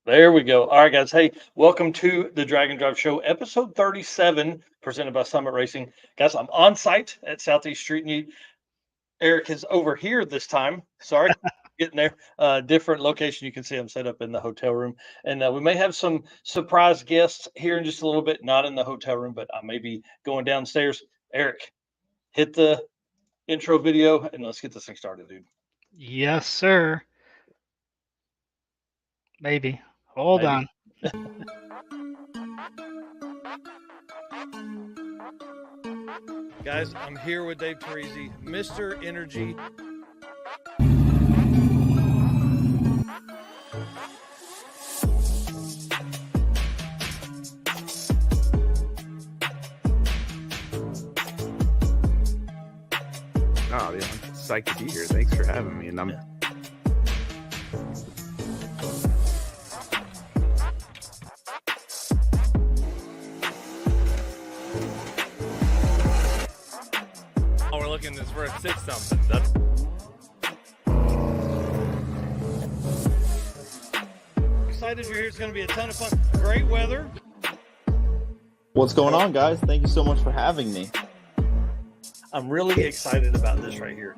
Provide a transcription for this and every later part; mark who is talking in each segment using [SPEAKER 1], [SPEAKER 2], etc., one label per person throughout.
[SPEAKER 1] There we go. All right, guys. Hey, welcome to the Drag and Drive Show, episode 37, presented by Summit Racing. Guys, I'm on site at Southeast Street-N-Yeet. Eric is over here this time. Sorry, getting there. Different location. You can see I'm set up in the hotel room. And we may have some surprise guests here in just a little bit, not in the hotel room, but I may be going downstairs. Eric, hit the intro video and let's get this thing started, dude.
[SPEAKER 2] Yes, sir. Maybe. Hold
[SPEAKER 1] Maybe.
[SPEAKER 2] on.
[SPEAKER 1] Guys, I'm here with Dave Teresi, Mr. Energy.
[SPEAKER 3] Oh, yeah, I'm psyched to be here. Thanks for having me. And I'm
[SPEAKER 4] Oh, we're looking this for a 6 something. That's
[SPEAKER 1] Excited you're here. It's going to be a ton of fun. Great weather.
[SPEAKER 5] What's going on, guys? Thank you so much for having me.
[SPEAKER 1] I'm really excited about this right here.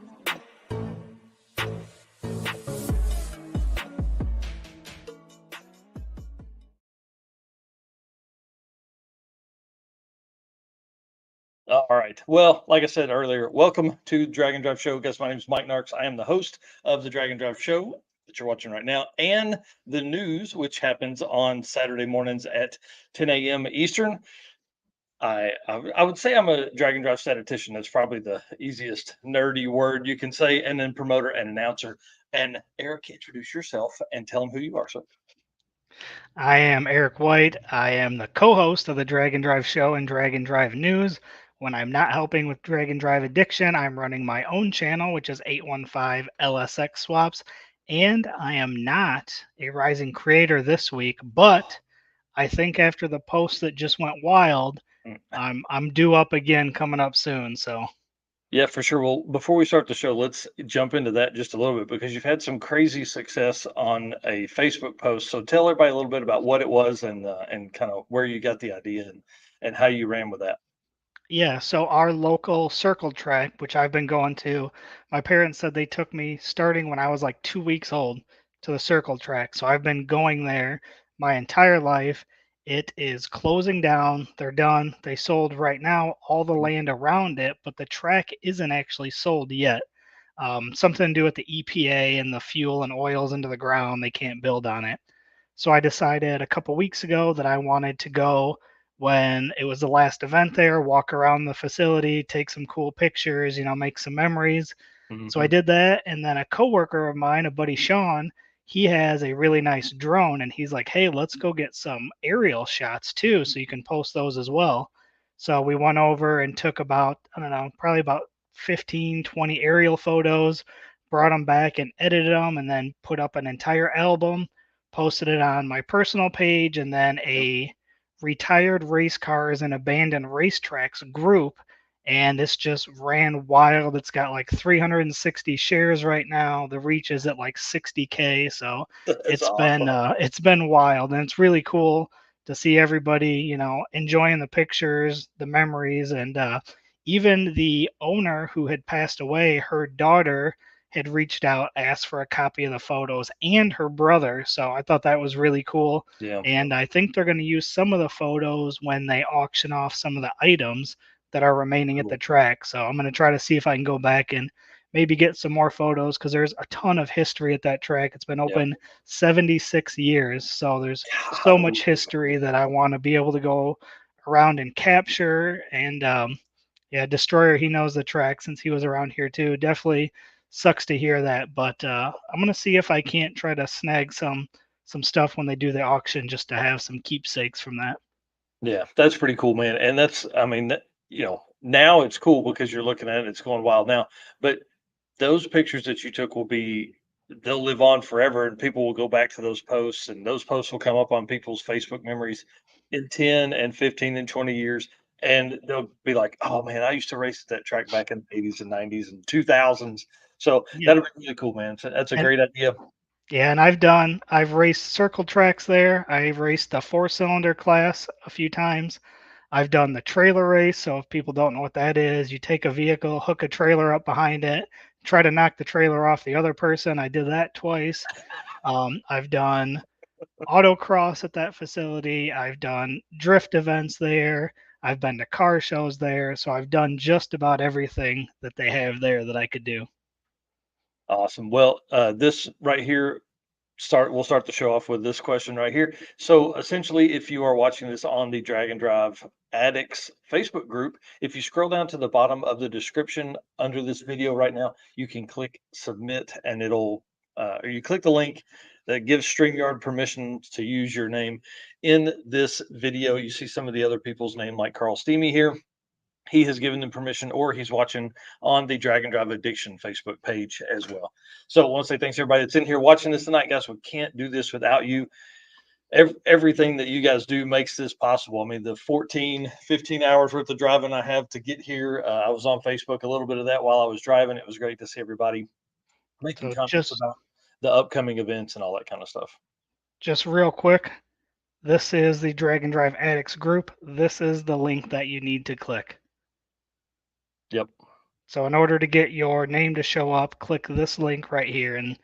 [SPEAKER 1] All right. Well, like I said earlier, welcome to the Drag and Drive Show. Guys, my name is Mike Narks. I am the host of the Drag and Drive Show that you're watching right now, and the news, which happens on Saturday mornings at 10 a.m. Eastern. I would say I'm a Drag and Drive statistician. That's probably the easiest nerdy word you can say, and then promoter and announcer. And Eric, introduce yourself and tell them who you are. So,
[SPEAKER 2] I am Eric White. I am the co-host of the Drag and Drive Show and Drag and Drive News. When I'm not helping with Drag and Drive Addiction, I'm running my own channel, which is 815 LSX Swaps. And I am not a rising creator this week, but I think after the post that just went wild, I'm due up again coming up soon. So
[SPEAKER 1] yeah, for sure. Well, before we start the show, let's jump into that just a little bit because you've had some crazy success on a Facebook post. So tell everybody a little bit about what it was and kind of where you got the idea and how you ran with that.
[SPEAKER 2] yeah, so our local circle track, which I've been going to, my parents said they took me starting when I was like 2 weeks old to the circle track. So I've been going there my entire life. It is closing down. They're done. They sold right now all the land around it, but the track isn't actually sold yet. Something to do with the EPA and the fuel and oils into the ground. They can't build on it. So I decided a couple weeks ago that I wanted to go when it was the last event there, walk around the facility, take some cool pictures, make some memories. So I
[SPEAKER 1] Mhm.
[SPEAKER 2] did that. And then a coworker of mine, a buddy Sean, he has a really nice drone and he's like, hey, let's go get some aerial shots too. So you can post those as well. So we went over and took about, I don't know, probably about 15, 20 aerial photos, brought them back and edited them, and then put up an entire album, posted it on my personal page, and then a retired race cars and abandoned racetracks group, and this just ran wild. It's got like 360 shares right now. The reach is at like 60K, so
[SPEAKER 1] That's
[SPEAKER 2] it's been
[SPEAKER 1] awesome.
[SPEAKER 2] uh, it's been wild, and it's really cool to see everybody, enjoying the pictures, the memories, and even the owner who had passed away, her daughter had reached out, asked for a copy of the photos, and her brother. So I thought that was really cool.
[SPEAKER 1] Yeah.
[SPEAKER 2] And I think they're going to use some of the photos when they auction off some of the items that are remaining at the
[SPEAKER 1] Cool.
[SPEAKER 2] track. So I'm going to try to see if I can go back and maybe get some more photos because there's a ton of history at that track. It's been
[SPEAKER 1] Yep.
[SPEAKER 2] open 76 years. So there's so
[SPEAKER 1] Golly.
[SPEAKER 2] much history that I want to be able to go around and capture. And yeah, Destroyer, he knows the track since he was around here too. Definitely sucks to hear that, but I'm gonna see if I can't try to snag some stuff when they do the auction just to have some keepsakes from that.
[SPEAKER 1] Yeah, that's pretty cool, man. And that's, I mean, now it's cool because you're looking at it, it's going wild now. But those pictures that you took they'll live on forever and people will go back to those posts and those posts will come up on people's Facebook memories in 10 and 15 and 20 years. And they'll be like, oh man, I used to race at that track back in the 80s and 90s and 2000s. So
[SPEAKER 2] Yeah,
[SPEAKER 1] that'll be really cool, man. So that's a
[SPEAKER 2] and
[SPEAKER 1] great idea.
[SPEAKER 2] Yeah, and I've raced circle tracks there. I've raced the 4-cylinder class a few times. I've done the trailer race. So if people don't know what that is, you take a vehicle, hook a trailer up behind it, try to knock the trailer off the other person. I did that twice. I've done autocross at that facility. I've done drift events there. I've been to car shows there. So I've done just about everything that they have there that I could do.
[SPEAKER 1] Awesome. Well, this right here we'll start the show off with this question right here. So essentially, if you are watching this on the Drag and Drive Addicts Facebook group, if you scroll down to the bottom of the description under this video right now, you can click submit and it'll or you click the link that gives StreamYard permission to use your name in this video. You see some of the other people's name like Carl Steamy here. He has given them permission, or he's watching on the Drag and Drive Addiction Facebook page as well. So I want to say thanks to everybody that's in here watching this tonight, guys. We can't do this without you. Everything that you guys do makes this possible. I mean, the 14, 15 hours worth of driving I have to get here. I was on Facebook a little bit of that while I was driving. It was great to see everybody making
[SPEAKER 2] So
[SPEAKER 1] comments about the upcoming events and all that kind of stuff.
[SPEAKER 2] just real quick, this is the Drag and Drive Addicts group. This is the link that you need to click.
[SPEAKER 1] Yep.
[SPEAKER 2] So in order to get your name to show up, click this link right here, and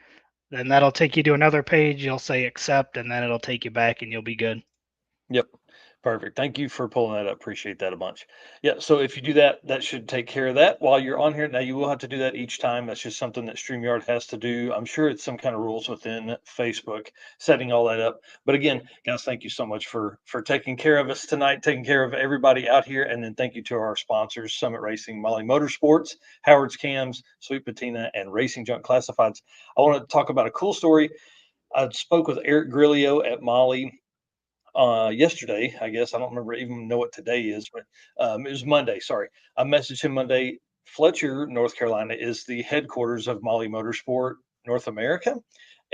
[SPEAKER 2] then that'll take you to another page. You'll say accept, and then it'll take you back, and you'll be good.
[SPEAKER 1] Yep. Perfect. Thank you for pulling that up. Appreciate that a bunch. Yeah. So if you do that, that should take care of that while you're on here. Now you will have to do that each time. That's just something that StreamYard has to do. I'm sure it's some kind of rules within Facebook setting all that up. But again, guys, thank you so much for taking care of us tonight, taking care of everybody out here. And then thank you to our sponsors, Summit Racing, Molly Motorsports, Howard's Cams, Sweet Patina, and Racing Junk Classifieds. I want to talk about a cool story. I spoke with Eric Grillo at Molly yesterday. I guess I don't remember even know what today is, but it was Monday. Sorry, I messaged him Monday. Fletcher, North Carolina, is the headquarters of Molly Motorsport North America,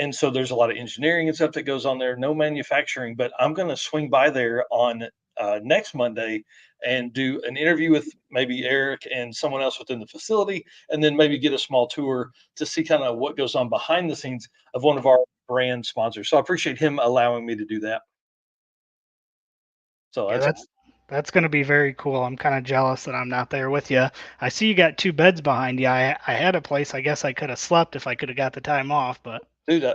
[SPEAKER 1] and so there's a lot of engineering and stuff that goes on there. No manufacturing, but I'm going to swing by there on next Monday and do an interview with maybe Eric and someone else within the facility, and then maybe get a small tour to see kind of what goes on behind the scenes of one of our brand sponsors. So I appreciate him allowing me to do that. So
[SPEAKER 2] Yeah,
[SPEAKER 1] that's
[SPEAKER 2] that's going to be very cool. I'm kind of jealous that I'm not there with you. I see you got 2 beds behind you. I had a place. I guess I could have slept if I could have got the time off, but
[SPEAKER 1] dude,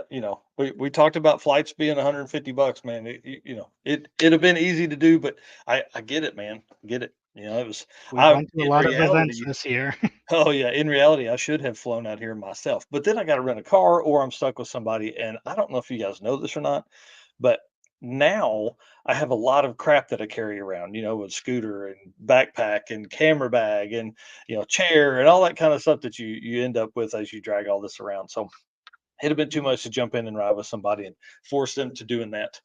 [SPEAKER 1] we talked about flights being $150, man. It'd have been easy to do, but I get it, man. Get it. It was
[SPEAKER 2] we've went to a
[SPEAKER 1] in
[SPEAKER 2] lot of events
[SPEAKER 1] reality.
[SPEAKER 2] this year.
[SPEAKER 1] Oh yeah, in reality, I should have flown out here myself, but then I got to rent a car or I'm stuck with somebody. And I don't know if you guys know this or not, but now I have a lot of crap that I carry around, with scooter and backpack and camera bag and chair and all that kind of stuff that you end up with as you drag all this around. So it'd have been too much to jump in and ride with somebody and force them to doing that.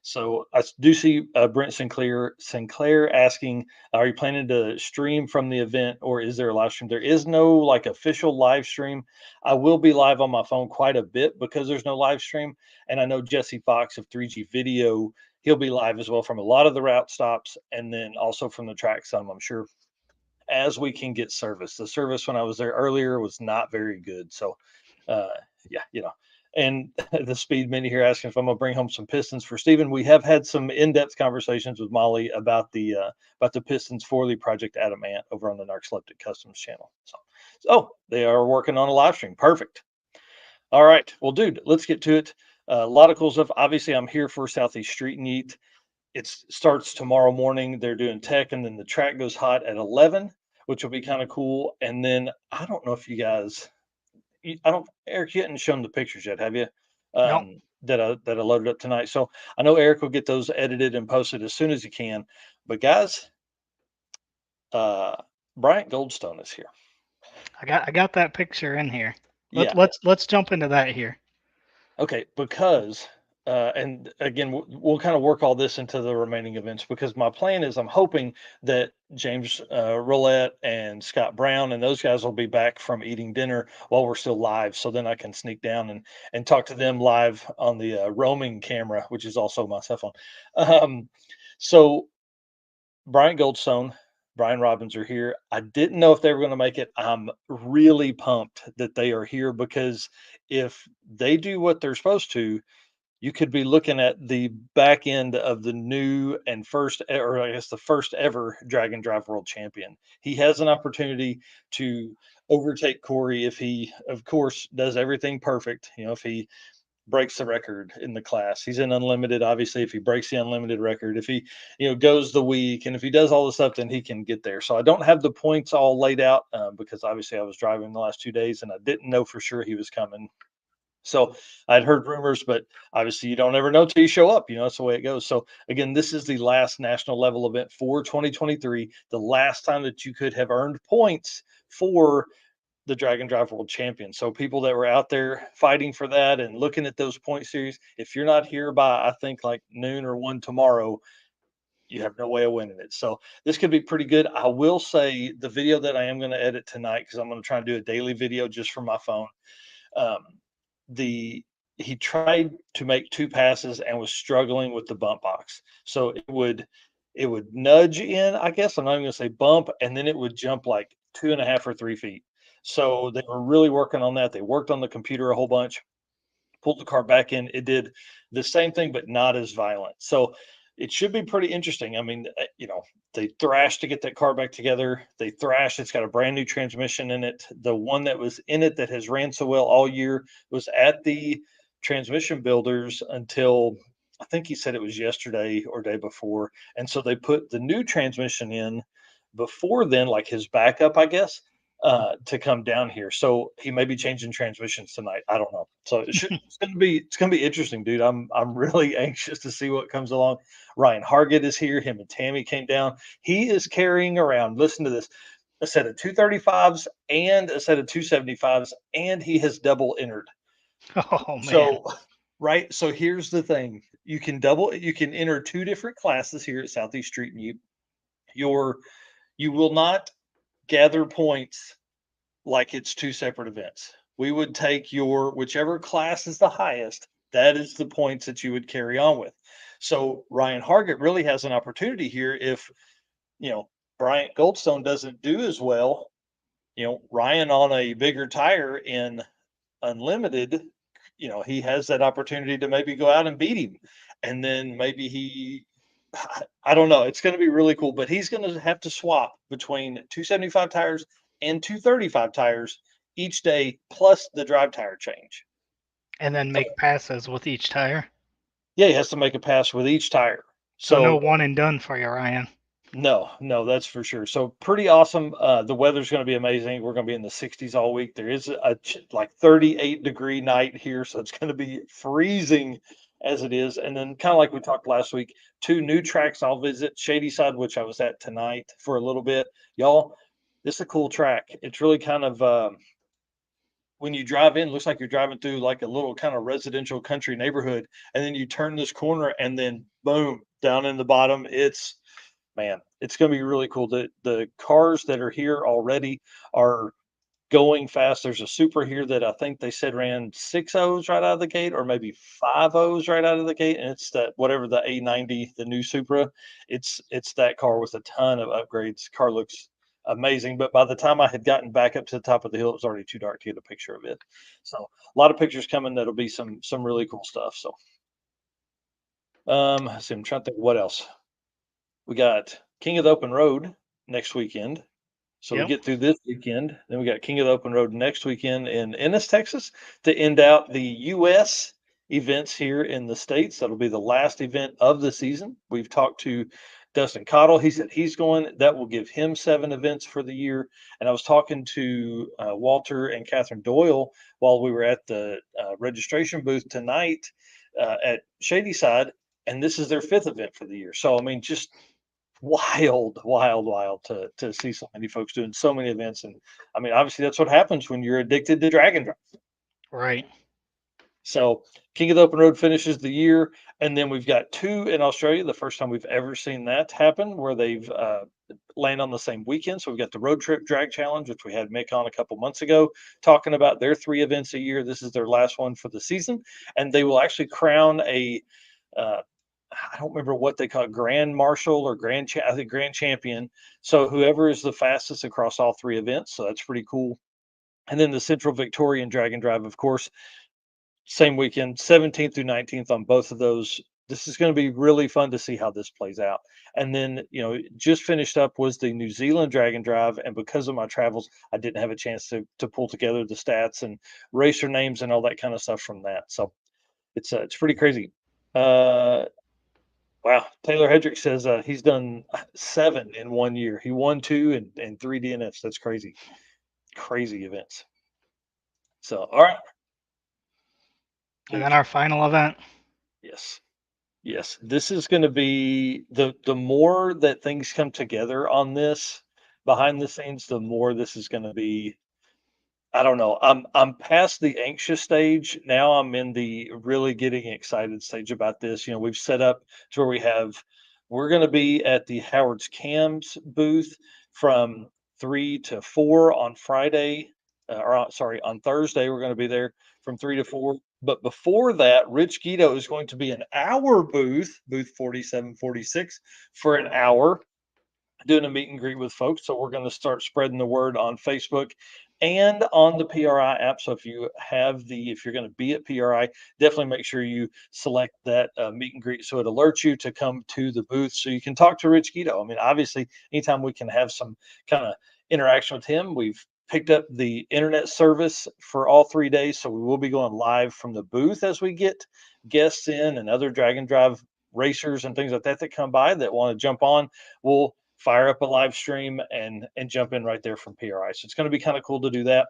[SPEAKER 1] So I do see Brent Sinclair asking, are you planning to stream from the event or is there a live stream? There is no like official live stream. I will be live on my phone quite a bit because there's no live stream. And I know Jesse Fox of 3G Video, he'll be live as well from a lot of the route stops and then also from the track some, I'm sure, as we can get service. The service when I was there earlier was not very good. So yeah, and the speed mini here asking if I'm gonna bring home some pistons for Steven. We have had some in-depth conversations with Molly about the pistons for the Project Adamant over on the Narcoleptic Customs channel. So they are working on a live stream. Perfect. All right. Well, dude, let's get to it. A lot of cool stuff. Obviously, I'm here for Southeast Street-N-Yeet. It starts tomorrow morning. They're doing tech, and then the track goes hot at 11, which will be kind of cool. And then I don't know if you guys Eric, you hadn't shown the pictures yet, have you?
[SPEAKER 2] Nope.
[SPEAKER 1] That I loaded up tonight. So I know Eric will get those edited and posted as soon as he can. But guys, Bryant Goldstone is here.
[SPEAKER 2] I got that picture in here.
[SPEAKER 1] Yeah.
[SPEAKER 2] Let's jump into that here.
[SPEAKER 1] Okay, because and again, we'll kind of work all this into the remaining events because my plan is I'm hoping that James Roulette and Scott Brown and those guys will be back from eating dinner while we're still live. So then I can sneak down and talk to them live on the roaming camera, which is also my cell phone. So Bryant Goldstone Brian Robbins are here. I didn't know if they were going to make it. I'm really pumped that they are here because if they do what they're supposed to, you could be looking at the back end of the new and first, or I guess the first ever Drag and Drive World Champion. He has an opportunity to overtake Corey if he, of course, does everything perfect. If he breaks the record in the class, he's in unlimited. Obviously, if he breaks the unlimited record, if he, goes the week, and if he does all the stuff, then he can get there. So I don't have the points all laid out because obviously I was driving the last 2 days and I didn't know for sure he was coming. So I'd heard rumors, but obviously you don't ever know till you show up. That's the way it goes. So again, this is the last national level event for 2023, the last time that you could have earned points for the Drag and Drive World Champion. So people that were out there fighting for that and looking at those point series, if you're not here by, I think, like noon or 1 tomorrow, you have no way of winning it. So this could be pretty good. I will say the video that I am going to edit tonight, because I'm going to try and do a daily video just from my phone. He tried to make 2 passes and was struggling with the bump box. So it would nudge in, I guess. I'm not even going to say bump, and then it would jump like 2.5 or 3 feet. So they were really working on that. They worked on the computer a whole bunch, pulled the car back in. It did the same thing, but not as violent. So it should be pretty interesting. I mean, they thrashed to get that car back together. They thrashed. It's got a brand new transmission in it. The one that was in it that has ran so well all year was at the transmission builders until I think he said it was yesterday or day before. And so they put the new transmission in before then, like his backup, I guess, to come down here. So he may be changing transmissions tonight. I don't know. So it's gonna be interesting, dude. I'm really anxious to see what comes along. Ryan Hargett is here. Him and Tammy came down. He is carrying around, listen to this, a set of 235s and a set of 275s, and he has double entered.
[SPEAKER 2] Oh man.
[SPEAKER 1] So right. So here's the thing. You can enter 2 different classes here at Southeast Street-N-Yeet. You will not gather points like it's 2 separate events. We would take your whichever class is the highest, that is the points that you would carry on with. So Ryan Hargett really has an opportunity here if, Bryant Goldstone doesn't do as well, Ryan on a bigger tire in unlimited, he has that opportunity to maybe go out and beat him. And then maybe I don't know. It's going to be really cool, but he's going to have to swap between 275 tires and 235 tires each day, plus the drive tire change.
[SPEAKER 2] And then make passes with each tire.
[SPEAKER 1] Yeah, he has to make a pass with each tire.
[SPEAKER 2] So no one and done for you, Ryan.
[SPEAKER 1] No, that's for sure. So pretty awesome. The weather's going to be amazing. We're going to be in the 60s all week. There is a 38-degree night here, so it's going to be freezing as it is. And then kind of like we talked last week, 2 new tracks I'll visit. Shadyside, which I was at tonight for a little bit. Y'all, this is a cool track. It's really kind of when you drive in, it looks like you're driving through like a little kind of residential country neighborhood, and then you turn this corner and then boom, down in the bottom, it's going to be really cool. The cars that are here already are going fast. There's a Supra here that I think they said ran 6 O's right out of the gate, or maybe 5 O's right out of the gate. And it's that whatever the A90, the new Supra, it's that car with a ton of upgrades. Car looks amazing. But by the time I had gotten back up to the top of the hill, it was already too dark to get a picture of it. So a lot of pictures coming. That'll be some really cool stuff. So let's see, I'm trying to think what else. We got King of the Open Road next weekend. So
[SPEAKER 2] Yep.
[SPEAKER 1] we get through this weekend. Then we got King of the Open Road next weekend in Ennis, Texas, to end out the U.S. events here in the States. That'll be the last event of the season. We've talked to Dustin Cottle. He said he's going. That will give him 7 events for the year. And I was talking to Walter and Catherine Doyle while we were at the registration booth tonight at Shadyside, and this is their 5th event for the year. So, I mean, just wild to see so many folks doing so many events. And I mean, obviously that's what happens when you're addicted to drag and drive.
[SPEAKER 2] Right.
[SPEAKER 1] So King of the Open Road finishes the year, and then we've got 2 in Australia. The first time we've ever seen that happen, where they've land on the same weekend. So we've got the Road Trip Drag Challenge, which we had Mick on a couple months ago, talking about their 3 events a year. This is their last one for the season, and they will actually crown a I don't remember what they call it, Grand Marshal or I think Grand Champion. So whoever is the fastest across all three events. So that's pretty cool. And then the Central Victorian Drag and Drive, of course, same weekend, 17th through 19th on both of those. This is going to be really fun to see how this plays out. And then, just finished up was the New Zealand Drag and Drive. And because of my travels, I didn't have a chance to pull together the stats and racer names and all that kind of stuff from that. So it's pretty crazy. Wow. Taylor Hedrick says he's done 7 in 1 year. He won 2 and 3 DNFs. That's crazy. Crazy events. So, all right.
[SPEAKER 2] And then our final event.
[SPEAKER 1] Yes. Yes. This is going to be the more that things come together on this behind the scenes, the more this is going to be. I don't know. I'm past the anxious stage. Now I'm in the really getting excited stage about this. We've set up to where we're going to be at the Howard's Cams booth from 3 to 4 on Friday. On Thursday, we're going to be there from 3 to 4. But before that, Rich Guido is going to be in our booth 4746, for an hour, doing a meet and greet with folks. So we're going to start spreading the word on Facebook and on the PRI app. So if you're going to be at PRI, definitely make sure you select that meet and greet so it alerts you to come to the booth so you can talk to Rich Guido. I mean, obviously, anytime we can have some kind of interaction with him, we've picked up the internet service for all 3 days. So we will be going live from the booth as we get guests in and other drag and drive racers and things like that come by that want to jump on. We'll fire up a live stream and jump in right there from PRI. So it's going to be kind of cool to do that.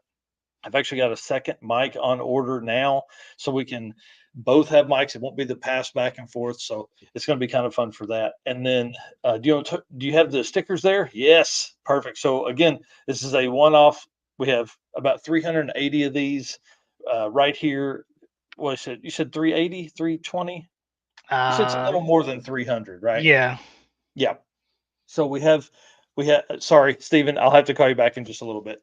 [SPEAKER 1] I've actually got a second mic on order now, so we can both have mics. It won't be the pass back and forth. So it's going to be kind of fun for that. And then do you have the stickers there? Yes. Perfect. So again, this is a one-off. We have about 380 of these right here. What I said, you said 380, 320? You said it's a little more than 300, right?
[SPEAKER 2] Yeah.
[SPEAKER 1] Yeah. So we have, sorry, Stephen, I'll have to call you back in just a little bit.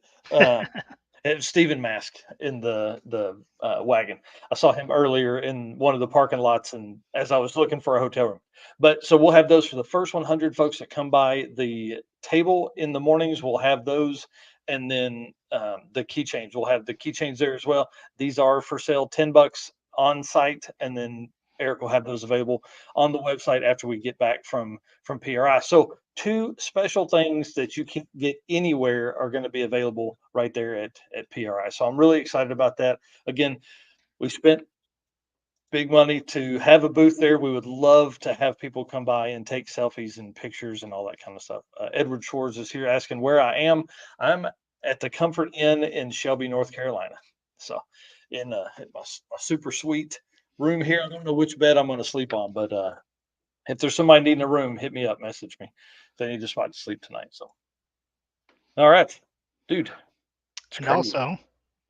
[SPEAKER 1] It was Stephen Mask in the wagon. I saw him earlier in one of the parking lots, and as I was looking for a hotel room. But so we'll have those for the first 100 folks that come by the table in the mornings. We'll have those, and then the keychains. We'll have the keychains there as well. These are for sale, $10 on site, and then Eric will have those available on the website after we get back from PRI. So 2 special things that you can get anywhere are going to be available right there at PRI. So I'm really excited about that. Again, we spent big money to have a booth there. We would love to have people come by and take selfies and pictures and all that kind of stuff. Edward Schwartz is here asking where I am. I'm at the Comfort Inn in Shelby, North Carolina. So in my super sweet room here. I don't know which bed I'm going to sleep on, but if there's somebody needing a room, hit me up, message me. They need to spot to sleep tonight. So, all right, dude.
[SPEAKER 2] And also,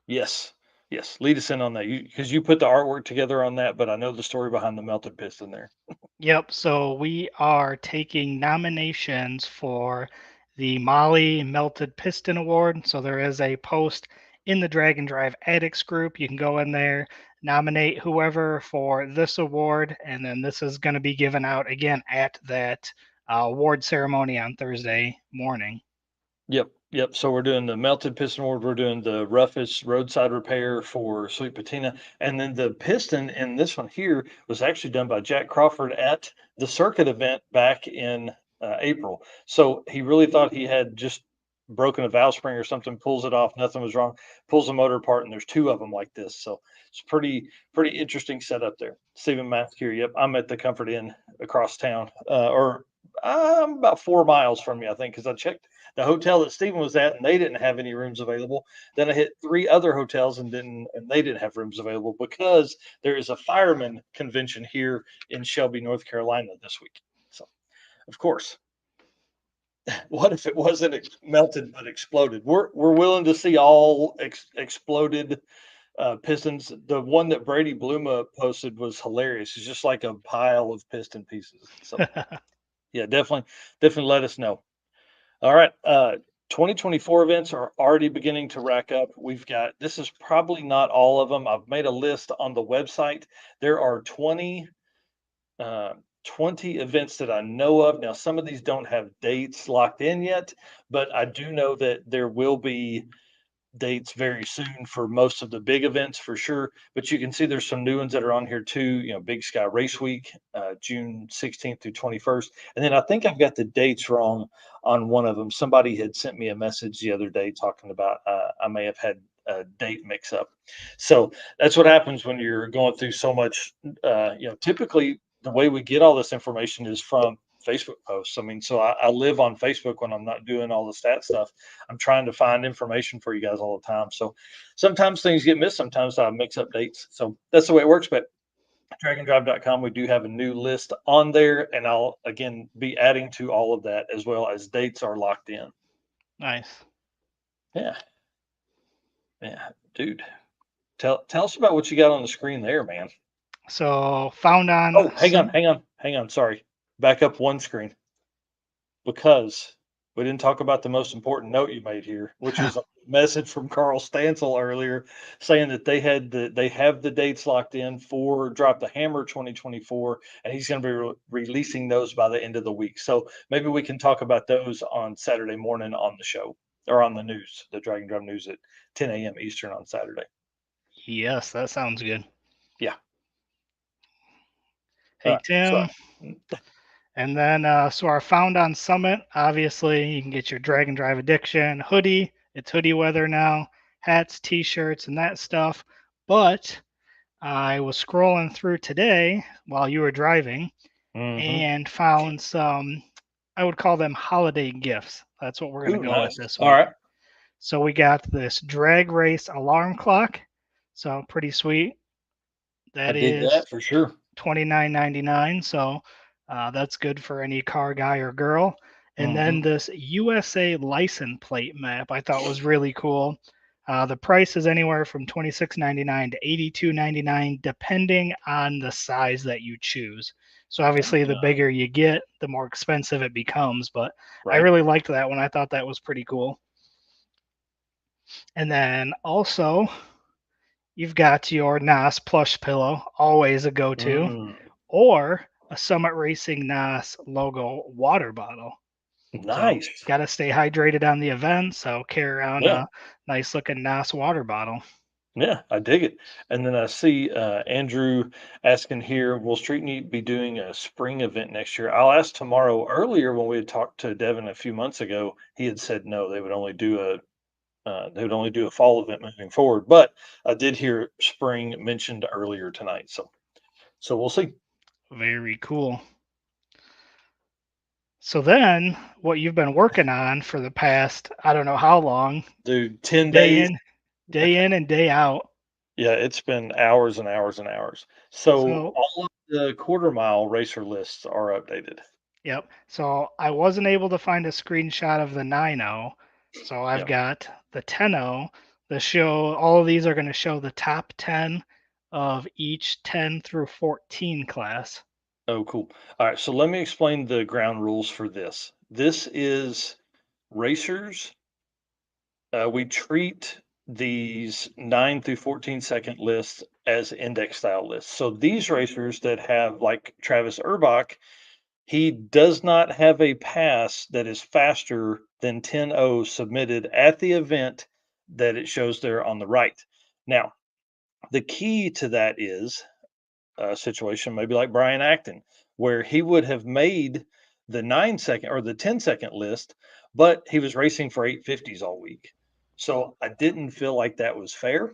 [SPEAKER 1] yes, lead us in on that, because you put the artwork together on that, but I know the story behind the melted piston there.
[SPEAKER 2] Yep. So we are taking nominations for the Molly Melted Piston Award. So there is a post in the Drag and Drive Addicts group. You can go in there, nominate whoever for this award, and then this is going to be given out again at that award ceremony on Thursday morning.
[SPEAKER 1] Yep. So we're doing the melted piston award. We're doing the roughest roadside repair for Sweet Patina. And then the piston in this one here was actually done by Jack Crawford at the circuit event back in April. So he really thought he had just broken a valve spring or something, pulls it off, nothing was wrong, pulls the motor apart, and there's 2 of them like this. So it's pretty interesting setup there. Stephen Mask here. Yep. I'm at the Comfort Inn across town, or I'm about 4 miles from you, I think, because I checked the hotel that Stephen was at, and they didn't have any rooms available. Then I hit 3 other hotels and they didn't have rooms available because there is a fireman convention here in Shelby, North Carolina this week. So, of course, what if it wasn't melted but exploded? We're willing to see all exploded pistons. The one that Brady Bluma posted was hilarious. It's just like a pile of piston pieces. So, yeah, definitely let us know. All right. 2024 events are already beginning to rack up. This is probably not all of them. I've made a list on the website. There are 20 20 events that I know of. Now, some of these don't have dates locked in yet, but I do know that there will be dates very soon for most of the big events for sure. But you can see there's some new ones that are on here too. Big Sky Race Week, June 16th through 21st. And then I think I've got the dates wrong on one of them. Somebody had sent me a message the other day talking about I may have had a date mix up. So that's what happens when you're going through so much. Typically the way we get all this information is from Facebook posts. I mean, so I live on Facebook when I'm not doing all the stat stuff. I'm trying to find information for you guys all the time. So sometimes things get missed. Sometimes I mix up dates. So that's the way it works. But dragondrive.com, we do have a new list on there. And I'll, again, be adding to all of that as well as dates are locked in.
[SPEAKER 2] Nice.
[SPEAKER 1] Yeah. Yeah. Dude, tell us about what you got on the screen there, man.
[SPEAKER 2] So found on.
[SPEAKER 1] Oh, hang on. Sorry. Back up one screen. Because we didn't talk about the most important note you made here, which was a message from Carl Stansel earlier saying that they have the dates locked in for Drop the Hammer 2024, and he's going to be releasing those by the end of the week. So maybe we can talk about those on Saturday morning on the show or on the news, the Dragon Drum News at 10 a.m. Eastern on Saturday.
[SPEAKER 2] Yes, that sounds good.
[SPEAKER 1] Yeah.
[SPEAKER 2] Hey, Tim. And then, so our Found on Summit, obviously, you can get your Drag and Drive Addiction hoodie. It's hoodie weather now, hats, T-shirts, and that stuff. But I was scrolling through today while you were driving and found some, I would call them holiday gifts. That's what we're going to go with this week.
[SPEAKER 1] All right.
[SPEAKER 2] So we got this drag race alarm clock. So pretty sweet.
[SPEAKER 1] I did that for sure.
[SPEAKER 2] $29.99. So that's good for any car guy or girl. And then this USA license plate map I thought was really cool. The price is anywhere from $26.99 to $82.99, depending on the size that you choose. So obviously, the bigger you get, the more expensive it becomes. But I really liked that one. I thought that was pretty cool. And then also, you've got your NAS plush pillow, always a go-to, or a Summit Racing NAS logo water bottle.
[SPEAKER 1] Nice.
[SPEAKER 2] So, got to stay hydrated on the event, so carry around a nice looking NAS water bottle.
[SPEAKER 1] Yeah, I dig it. And then I see Andrew asking here, will Street-N-Yeet be doing a spring event next year? I'll ask tomorrow. Earlier when we had talked to Devin a few months ago, he had said no, they would only do a fall event moving forward. But I did hear spring mentioned earlier tonight. So we'll see.
[SPEAKER 2] Very cool. So then, what you've been working on for the past, I don't know how long.
[SPEAKER 1] Dude, 10 days.
[SPEAKER 2] Day in and day out.
[SPEAKER 1] Yeah, it's been hours and hours and hours. So all of the quarter mile racer lists are updated.
[SPEAKER 2] Yep. So I wasn't able to find a screenshot of the 9.0. So I've got the 10.0. All of these are going to show the top 10 of each 10 through 14 class.
[SPEAKER 1] Oh, cool. All right. So let me explain the ground rules for this. This is racers. We treat these 9 through 14 second lists as index style lists. So these racers that have, like Travis Urbach, he does not have a pass that is faster than 10.0 submitted at the event that it shows there on the right. Now, the key to that is a situation maybe like Brian Acton, where he would have made the 9-second or the 10-second list, but he was racing for 850s all week. So I didn't feel like that was fair.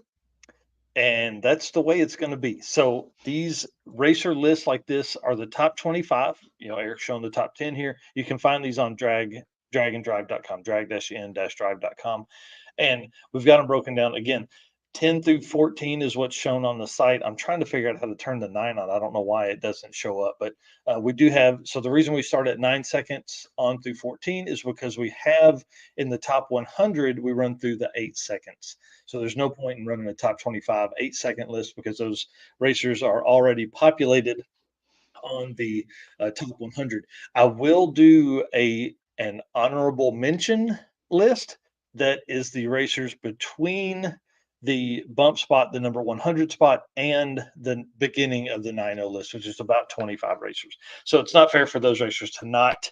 [SPEAKER 1] And that's the way it's going to be. So these racer lists like this are the top 25. Eric's showing the top 10 here. You can find these on draganddrive.com, drag-n-drive.com. And we've got them broken down. Again, 10 through 14 is what's shown on the site. I'm trying to figure out how to turn the 9 on. I don't know why it doesn't show up, but we do have. So the reason we start at 9 seconds on through 14 is because we have in the top 100, we run through the 8 seconds. So there's no point in running a top 25 8-second list because those racers are already populated on the top 100. I will do an honorable mention list that is the racers between the bump spot, the number 100 spot, and the beginning of the 9-0 list, which is about 25 racers. So it's not fair for those racers to not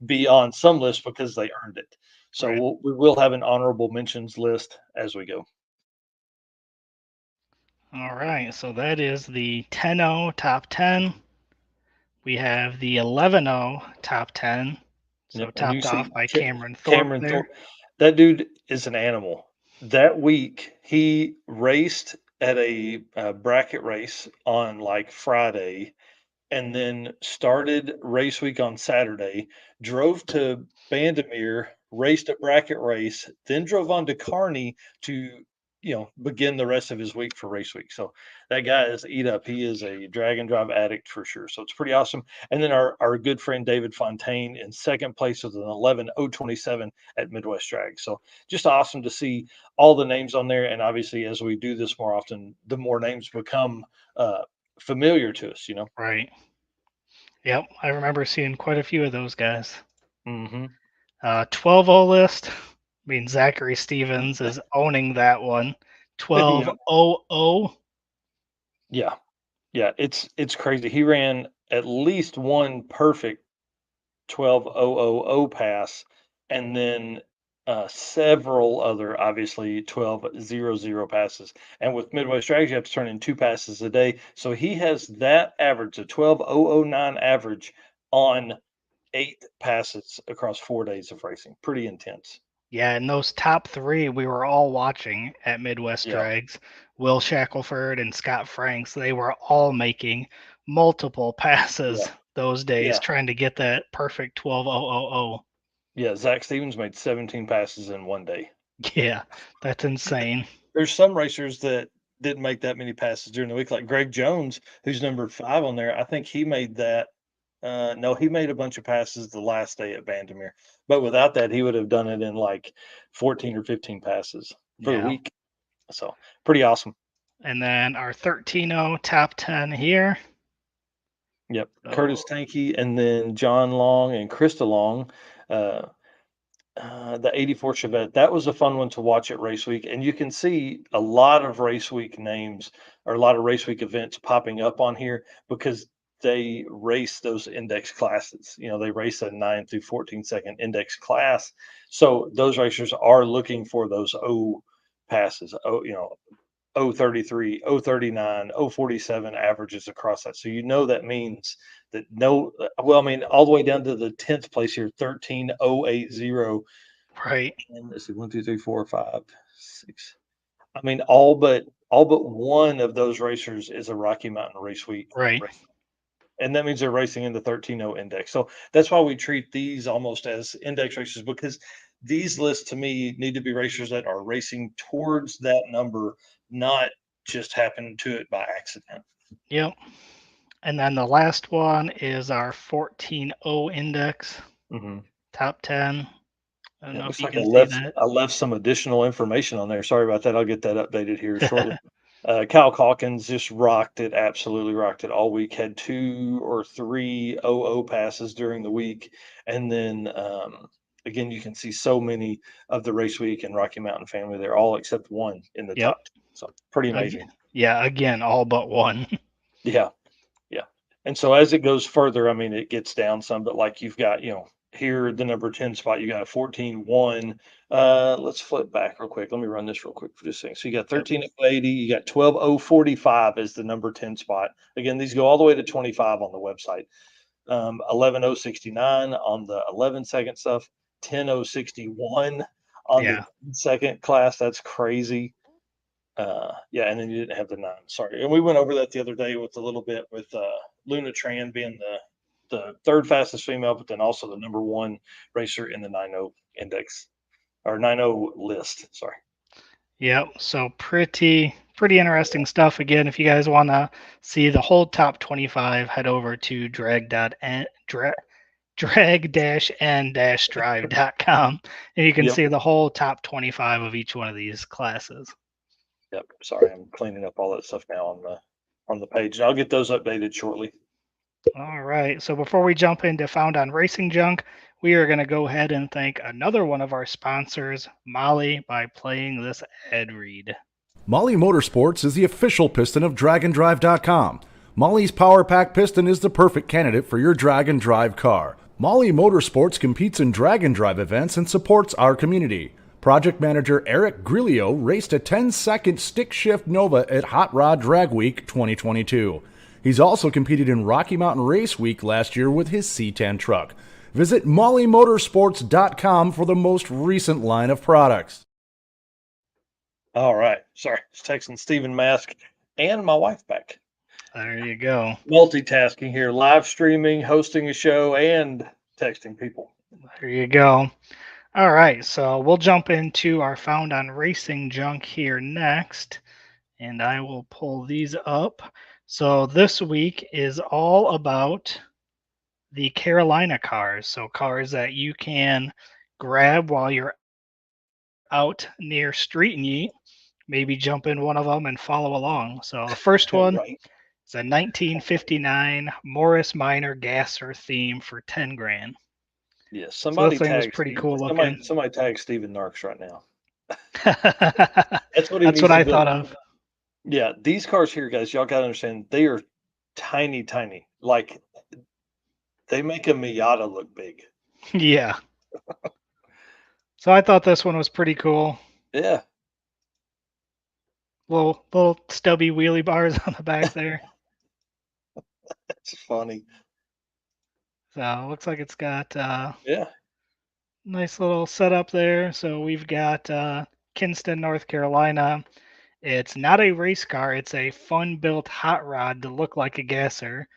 [SPEAKER 1] be on some list because they earned it. So
[SPEAKER 2] Right.
[SPEAKER 1] we will have an honorable mentions list as we go.
[SPEAKER 2] All right, so that is the 10-0 top 10. We have the 11-0 top 10. So
[SPEAKER 1] Yep, and you
[SPEAKER 2] topped off
[SPEAKER 1] see
[SPEAKER 2] by Cameron Thorpe
[SPEAKER 1] Cameron
[SPEAKER 2] there.
[SPEAKER 1] Thorpe. That dude is an animal. That week, he raced at a bracket race on like Friday, and then started race week on Saturday, drove to Bandimere, raced a bracket race, then drove on to Kearney to, begin the rest of his week for race week. So that guy is eat up. He is a drag and drive addict for sure. So it's pretty awesome. And then our good friend David Fontaine in second place with an 11:027 at Midwest Drag. So just awesome to see all the names on there. And obviously, as we do this more often, the more names become familiar to us,
[SPEAKER 2] Right. Yep, I remember seeing quite a few of those guys.
[SPEAKER 1] Mm-hmm.
[SPEAKER 2] 12-0 list. I mean, Zachary Stevens is owning that one. 12-0-0.
[SPEAKER 1] Yeah. Yeah. It's crazy. He ran at least one perfect 12:000 pass, and then several other obviously 12:00 passes. And with Midwest Drags, you have to turn in 2 passes a day. So he has that average, a 12:009 average on 8 passes across 4 days of racing. Pretty intense.
[SPEAKER 2] Yeah, and those top three we were all watching at Midwest
[SPEAKER 1] Yeah.
[SPEAKER 2] Drags. Will Shackelford and Scott Franks, they were all making multiple passes
[SPEAKER 1] Yeah.
[SPEAKER 2] those days
[SPEAKER 1] Yeah.
[SPEAKER 2] trying to get that perfect 12:000.
[SPEAKER 1] Yeah. Zach Stevens made 17 passes in one day.
[SPEAKER 2] Yeah, that's insane.
[SPEAKER 1] There's some racers that didn't make that many passes during the week, like Greg Jones, who's number 5 on there. I think he made that. No, he made a bunch of passes the last day at Bandimere, but without that, he would have done it in like 14 or 15 passes for the
[SPEAKER 2] Yeah.
[SPEAKER 1] week. So pretty awesome.
[SPEAKER 2] And then our 13-0 top 10 here.
[SPEAKER 1] Yep. Curtis Tanky, and then John Long and Krista Long. The 84 Chevette, that was a fun one to watch at race week. And you can see a lot of race week names or a lot of race week events popping up on here because they race those index classes. They race a 9 through 14 second index class. So those racers are looking for those O passes, 033, 039, 047 averages across that. So that means that all the way down to the 10th place here, 13080.
[SPEAKER 2] Right.
[SPEAKER 1] And let's see, 1, 2, 3, 4, 5, 6. I mean, all but one of those racers is a Rocky Mountain Race Week.
[SPEAKER 2] Right.
[SPEAKER 1] And that means they're racing in the 13-0 index. So that's why we treat these almost as index racers, because these lists to me need to be racers that are racing towards that number, not just happen to it by accident.
[SPEAKER 2] Yep. And then the last one is our 14-0 index, top 10. I don't know if you can see that.
[SPEAKER 1] I left some additional information on there. Sorry about that. I'll get that updated here shortly. Kyle Calkins just rocked it, absolutely rocked it all week. Had 2 or 3 00 passes during the week. And then, again, you can see so many of the race week and Rocky Mountain family there, all except one in the top 10. So pretty amazing.
[SPEAKER 2] Yeah, again, all but one.
[SPEAKER 1] Yeah. Yeah. And so as it goes further, I mean, it gets down some, but like you've got, here, the number 10 spot, you got a 14-1. Let's flip back real quick. Let me run this real quick for this thing. So you got 13-080, you got 12-045 as the number 10 spot. Again, these go all the way to 25 on the website. 11-069 on the 11-second stuff, 10-061 on the second class. That's crazy. Yeah, and then you didn't have the 9. Sorry. And we went over that the other day with a little bit with Luna Tran being the third fastest female, but then also the number 1 racer in the 9-0 index or 9-0 list. Sorry.
[SPEAKER 2] Yep. So pretty interesting stuff. Again, if you guys want to see the whole top 25, head over to drag-n-drive.com and you can see the whole top 25 of each one of these classes.
[SPEAKER 1] Yep. Sorry, I'm cleaning up all that stuff now on the page. I'll get those updated shortly.
[SPEAKER 2] All right. So before we jump into Found on Racing Junk, we are going to go ahead and thank another one of our sponsors, Molly, by playing this ad read.
[SPEAKER 6] Molly Motorsports is the official piston of DragonDrive.com. Molly's Power Pack piston is the perfect candidate for your drag and drive car. Molly Motorsports competes in drag and drive events and supports our community. Project manager Eric Grillo raced a 10-second stick shift Nova at Hot Rod Drag Week 2022. He's also competed in Rocky Mountain Race Week last year with his C10 truck. Visit mollymotorsports.com for the most recent line of products.
[SPEAKER 1] All right. Sorry. I was texting Stephen Mask and my wife back.
[SPEAKER 2] There you go.
[SPEAKER 1] Multitasking here, live streaming, hosting a show, and texting people.
[SPEAKER 2] There you go. All right, so we'll jump into our Found on Racing junk here next, and I will pull these up. So this week is all about the Carolina cars, so cars that you can grab while you're out near Street-N-Yeet, maybe jump in one of them and follow along. So the first one
[SPEAKER 1] Right.
[SPEAKER 2] is a 1959 Morris Minor gasser theme for 10 grand.
[SPEAKER 1] Yeah,
[SPEAKER 2] So
[SPEAKER 1] somebody
[SPEAKER 2] this thing was
[SPEAKER 1] tagged
[SPEAKER 2] pretty
[SPEAKER 1] Steve-
[SPEAKER 2] cool
[SPEAKER 1] somebody,
[SPEAKER 2] looking.
[SPEAKER 1] somebody tagged Steven Narks right now.
[SPEAKER 2] That's
[SPEAKER 1] what he needs
[SPEAKER 2] what
[SPEAKER 1] to
[SPEAKER 2] I
[SPEAKER 1] do.
[SPEAKER 2] thought of.
[SPEAKER 1] Yeah, these cars here, guys, y'all gotta understand, they are tiny, tiny. Like they make a Miata look big.
[SPEAKER 2] Yeah. So I thought this one was pretty cool.
[SPEAKER 1] Yeah.
[SPEAKER 2] Little stubby wheelie bars on the back there.
[SPEAKER 1] That's funny.
[SPEAKER 2] So it looks like it's got
[SPEAKER 1] Yeah.
[SPEAKER 2] nice little setup there. So we've got Kinston, North Carolina. It's not a race car. It's a fun-built hot rod to look like a gasser.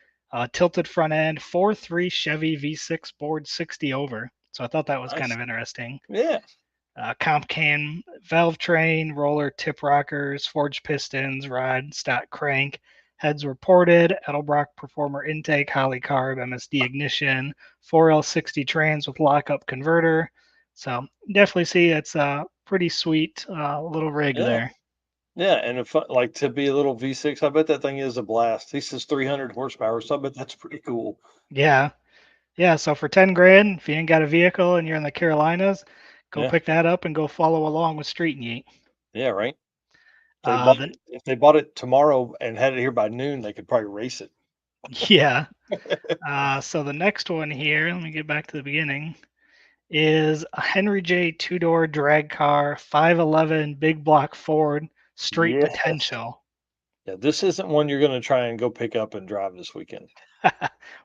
[SPEAKER 2] Tilted front end, 4.3 Chevy V6 board 60 over. So I thought that was kind
[SPEAKER 1] Nice.
[SPEAKER 2] of interesting.
[SPEAKER 1] Yeah.
[SPEAKER 2] Comp can, valve train, roller tip rockers, forged pistons, rod, stock crank. Heads were ported, Edelbrock Performer intake, Holly carb, MSD ignition, 4L60 trans with lockup converter. So definitely see it's a pretty sweet little rig
[SPEAKER 1] Yeah.
[SPEAKER 2] there.
[SPEAKER 1] Yeah, and if like to be a little V6, I bet that thing is a blast. He says 300 horsepower, so I bet that's pretty cool.
[SPEAKER 2] Yeah. Yeah, so for 10 grand, if you ain't got a vehicle and you're in the Carolinas, go
[SPEAKER 1] Yeah.
[SPEAKER 2] pick that up and go follow along with Street-N-Yeet.
[SPEAKER 1] Yeah, right.
[SPEAKER 2] Then,
[SPEAKER 1] If they bought it tomorrow and had it here by noon, they could probably race it.
[SPEAKER 2] yeah. So the next one here, let me get back to the beginning, is a Henry J. two-door drag car, 511 big block Ford, street
[SPEAKER 1] Yes.
[SPEAKER 2] potential.
[SPEAKER 1] Yeah, this isn't one you're going to try and go pick up and drive this weekend.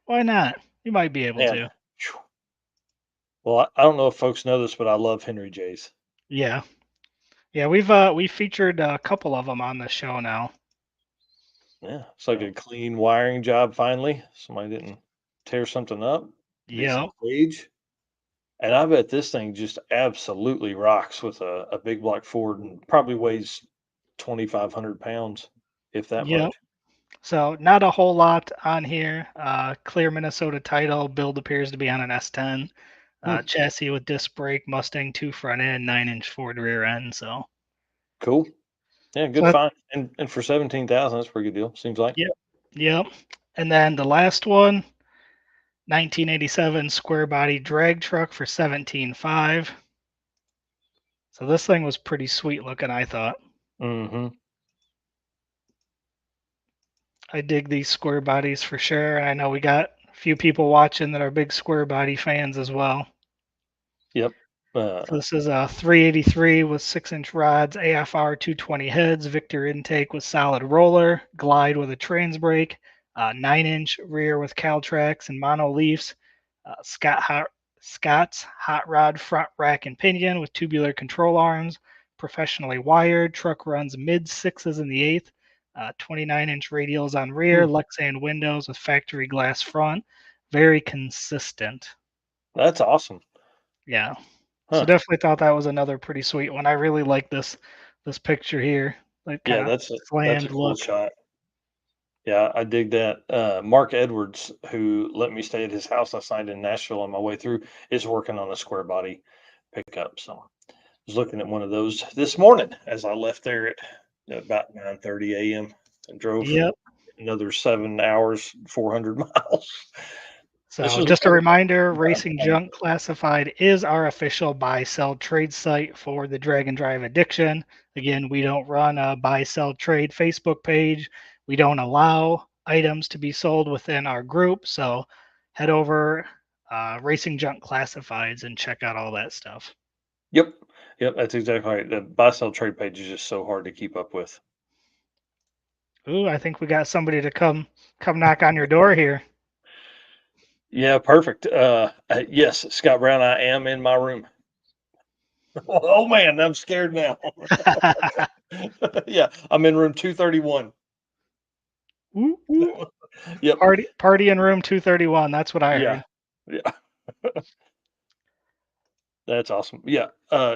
[SPEAKER 2] Why not? You might be able
[SPEAKER 1] Man.
[SPEAKER 2] to.
[SPEAKER 1] Phew. Well, I don't know if folks know this, but I love Henry J's.
[SPEAKER 2] Yeah. Yeah, we featured a couple of them on the show now.
[SPEAKER 1] Yeah, it's like a clean wiring job finally. Somebody didn't tear something up.
[SPEAKER 2] Yeah.
[SPEAKER 1] Decent gauge. And I bet this thing just absolutely rocks with a big block Ford and probably weighs 2,500 pounds, if that
[SPEAKER 2] Yep.
[SPEAKER 1] much.
[SPEAKER 2] So not a whole lot on here. Clear Minnesota title. Build appears to be on an S10. Chassis with disc brake, Mustang 2 front end, 9-inch Ford rear end. So
[SPEAKER 1] Cool. Yeah, good
[SPEAKER 2] So-
[SPEAKER 1] find. And for 17,000, that's a pretty good deal. Seems like.
[SPEAKER 2] yep. And then the last one, 1987 square body drag truck for 17.5. So this thing was pretty sweet looking, I thought.
[SPEAKER 1] Mm-hmm.
[SPEAKER 2] I dig these square bodies for sure. And I know we got a few people watching that are big square body fans as well.
[SPEAKER 1] Yep.
[SPEAKER 2] So this is a 383 with 6-inch rods, AFR 220 heads, Victor intake with solid roller, glide with a trans brake, 9-inch rear with Caltrax and mono leafs, Scott's hot rod front rack and pinion with tubular control arms, professionally wired. Truck runs mid sixes in the eighth, 29-inch radials on rear, Lexan windows with factory glass front. Very consistent.
[SPEAKER 1] That's awesome.
[SPEAKER 2] Yeah.
[SPEAKER 1] Huh.
[SPEAKER 2] So definitely thought that was another pretty sweet one. I really like this picture here. Like
[SPEAKER 1] Yeah,
[SPEAKER 2] kinda
[SPEAKER 1] that's a
[SPEAKER 2] slammed
[SPEAKER 1] cool
[SPEAKER 2] look.
[SPEAKER 1] shot. Yeah, I dig that. Mark Edwards, who let me stay at his house last night in Nashville on my way through, is working on a square body pickup. So I was looking at one of those this morning as I left there at about 9:30 a.m. and drove
[SPEAKER 2] Yep.
[SPEAKER 1] another 7 hours, 400 miles. This
[SPEAKER 2] So
[SPEAKER 1] was
[SPEAKER 2] just a
[SPEAKER 1] a
[SPEAKER 2] reminder, Racing Junk Classified is our official buy-sell trade site for the Drag and Drive Addiction. Again, we don't run a buy-sell trade Facebook page. We don't allow items to be sold within our group. So head over Racing Junk Classifieds and check out all that stuff.
[SPEAKER 1] Yep. Yep, that's exactly right. The buy sell trade page is just so hard to keep up with.
[SPEAKER 2] Ooh, I think we got somebody to come knock on your door here.
[SPEAKER 1] Yeah, perfect. Yes, Scott Brown, I am in my room. Oh man, I'm scared now. Yeah, I'm in room 231.
[SPEAKER 2] Ooh, ooh.
[SPEAKER 1] Yep.
[SPEAKER 2] Party in room 231. That's what I
[SPEAKER 1] Yeah.
[SPEAKER 2] heard.
[SPEAKER 1] Yeah. That's awesome. Yeah.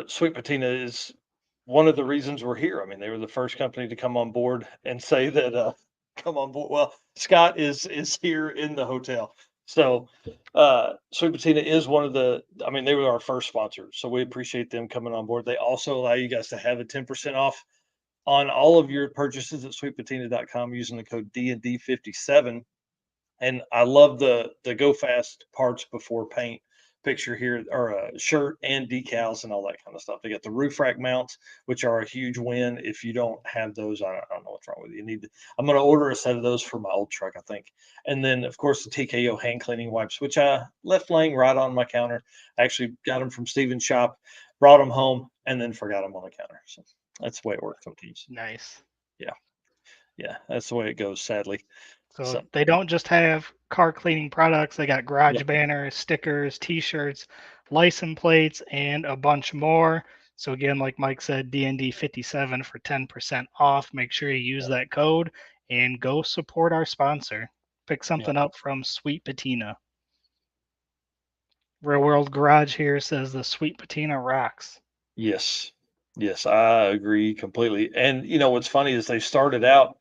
[SPEAKER 1] Sweet Patina is one of the reasons we're here. I mean, they were the first company to come on board and say that come on board. Well, Scott is here in the hotel. So Sweet Patina is one of the, I mean, they were our first sponsor. So we appreciate them coming on board. They also allow you guys to have a 10% off on all of your purchases at sweetpatina.com using the code D&D57. And I love the go fast parts before paint picture here, or a shirt and decals and all that kind of stuff. They got the roof rack mounts, which are a huge win. If you don't have those, I don't know what's wrong with you. You need to, I'm going to order a set of those for my old truck, I think. And then of course the TKO hand cleaning wipes, which I left laying right on my counter. I actually got them from Steven's shop, brought them home, and then forgot them on the counter. So that's the way it works sometimes.
[SPEAKER 2] Nice.
[SPEAKER 1] Yeah, that's the way it goes, sadly.
[SPEAKER 2] So
[SPEAKER 1] So
[SPEAKER 2] they don't just have car cleaning products, they got garage
[SPEAKER 1] yeah.
[SPEAKER 2] banners, stickers, t-shirts, license plates, and a bunch more. So again, like Mike said, DND 57 for 10% off. Make sure you use that code and go support our sponsor. Pick something up from Sweet Patina. Real World Garage here says the Sweet Patina rocks.
[SPEAKER 1] Yes. Yes, I agree completely. And you know what's funny is they started out,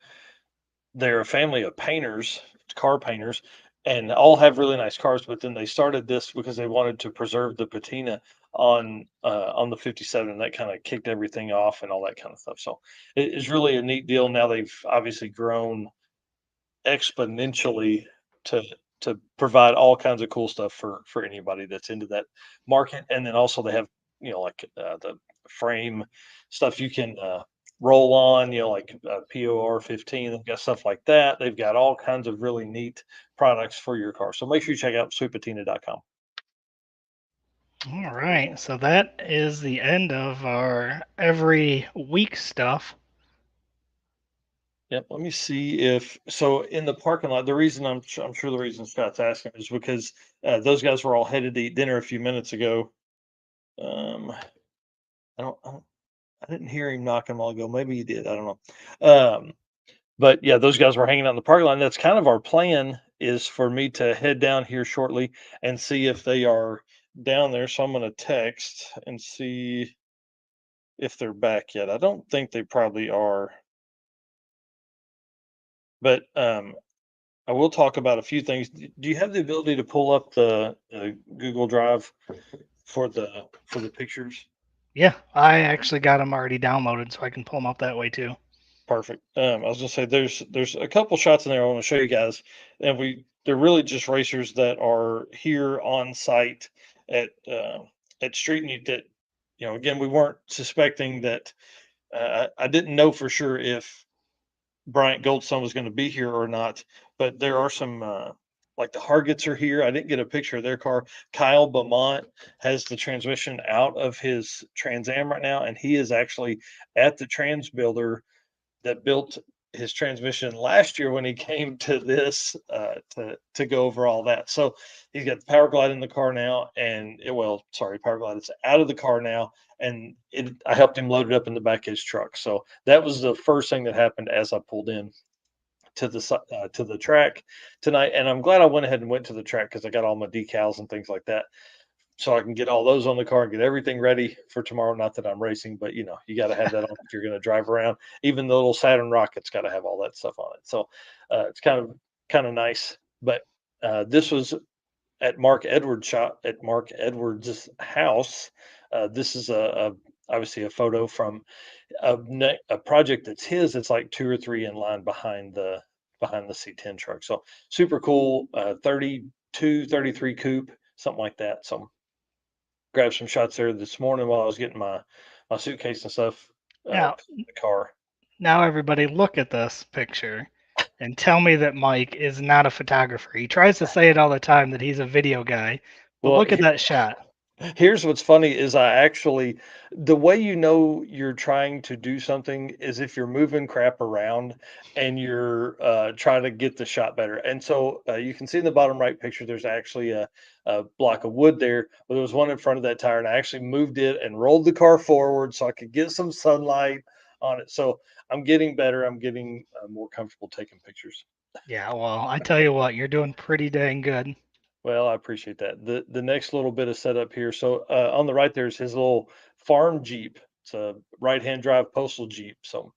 [SPEAKER 1] they're a family of painters, car painters, and all have really nice cars, but then they started this because they wanted to preserve the patina on the 57, and that kind of kicked everything off and all that kind of stuff. So it is really a neat deal. Now they've obviously grown exponentially to provide all kinds of cool stuff for anybody that's into that market. And then also they have, you know, like the frame stuff you can roll on, you know, like POR 15. They've got stuff like that. They've got all kinds of really neat products for your car. So make sure you check out sweetpatina.com.
[SPEAKER 2] All right, so that is the end of our every week stuff.
[SPEAKER 1] Yep. Let me see if so in the parking lot. The reason I'm sure the reason Scott's asking is because those guys were all headed to eat dinner a few minutes ago. Um, I didn't hear him knocking a while ago. Maybe he did. I don't know. But yeah, those guys were hanging out in the parking lot. And that's kind of our plan is for me to head down here shortly and see if they are down there. So I'm going to text and see if they're back yet. I don't think they probably are. But I will talk about a few things. Do you have the ability to pull up the Google Drive for the pictures?
[SPEAKER 2] Yeah, I actually got them already downloaded, so I can pull them up that way too.
[SPEAKER 1] Perfect. I was gonna say there's a couple shots in there I want to show you guys, and they're really just racers that are here on site at Street-N-Yeet. That, you know, again, we weren't suspecting that. I didn't know for sure if Bryant Goldstone was going to be here or not, but there are some like the Hargets are here. I didn't get a picture of their car. Kyle Beaumont has the transmission out of his Trans Am right now, and he is actually at the trans builder that built his transmission last year when he came to this to go over all that. So he's got the Power Glide in the car now, and Power Glide is out of the car now, and I helped him load it up in the back of his truck. So that was the first thing that happened as I pulled in to the track tonight, and I'm glad I went ahead and went to the track because I got all my decals and things like that, so I can get all those on the car and get everything ready for tomorrow. Not that I'm racing, but you know, you got to have that on if you're going to drive around. Even the little Saturn rocket's got to have all that stuff on it. So it's kind of nice. But this was at Mark Edwards' shop at Mark Edwards' house. This is obviously a photo from a project that's his. It's like 2 or 3 in line behind the C10 truck. So super cool. 32 233 coupe, something like that. So grabbed some shots there this morning while I was getting my suitcase and stuff
[SPEAKER 2] Now,
[SPEAKER 1] put in the car.
[SPEAKER 2] now everybody look at this picture and tell me that Mike is not a photographer. He tries to say it all the time that he's a video guy, but
[SPEAKER 1] Well,
[SPEAKER 2] look at that shot.
[SPEAKER 1] here's what's funny is the way you know you're trying to do something is if you're moving crap around and you're trying to get the shot better. And so you can see in the bottom right picture, there's actually a block of wood there, but there was one in front of that tire, and I actually moved it and rolled the car forward so I could get some sunlight on it. So I'm getting better. I'm getting more comfortable taking pictures.
[SPEAKER 2] Yeah, well, I tell you what, you're doing pretty dang good.
[SPEAKER 1] Well, I appreciate that. The next little bit of setup here. So on the right there's his little farm Jeep. It's a right-hand drive postal Jeep. So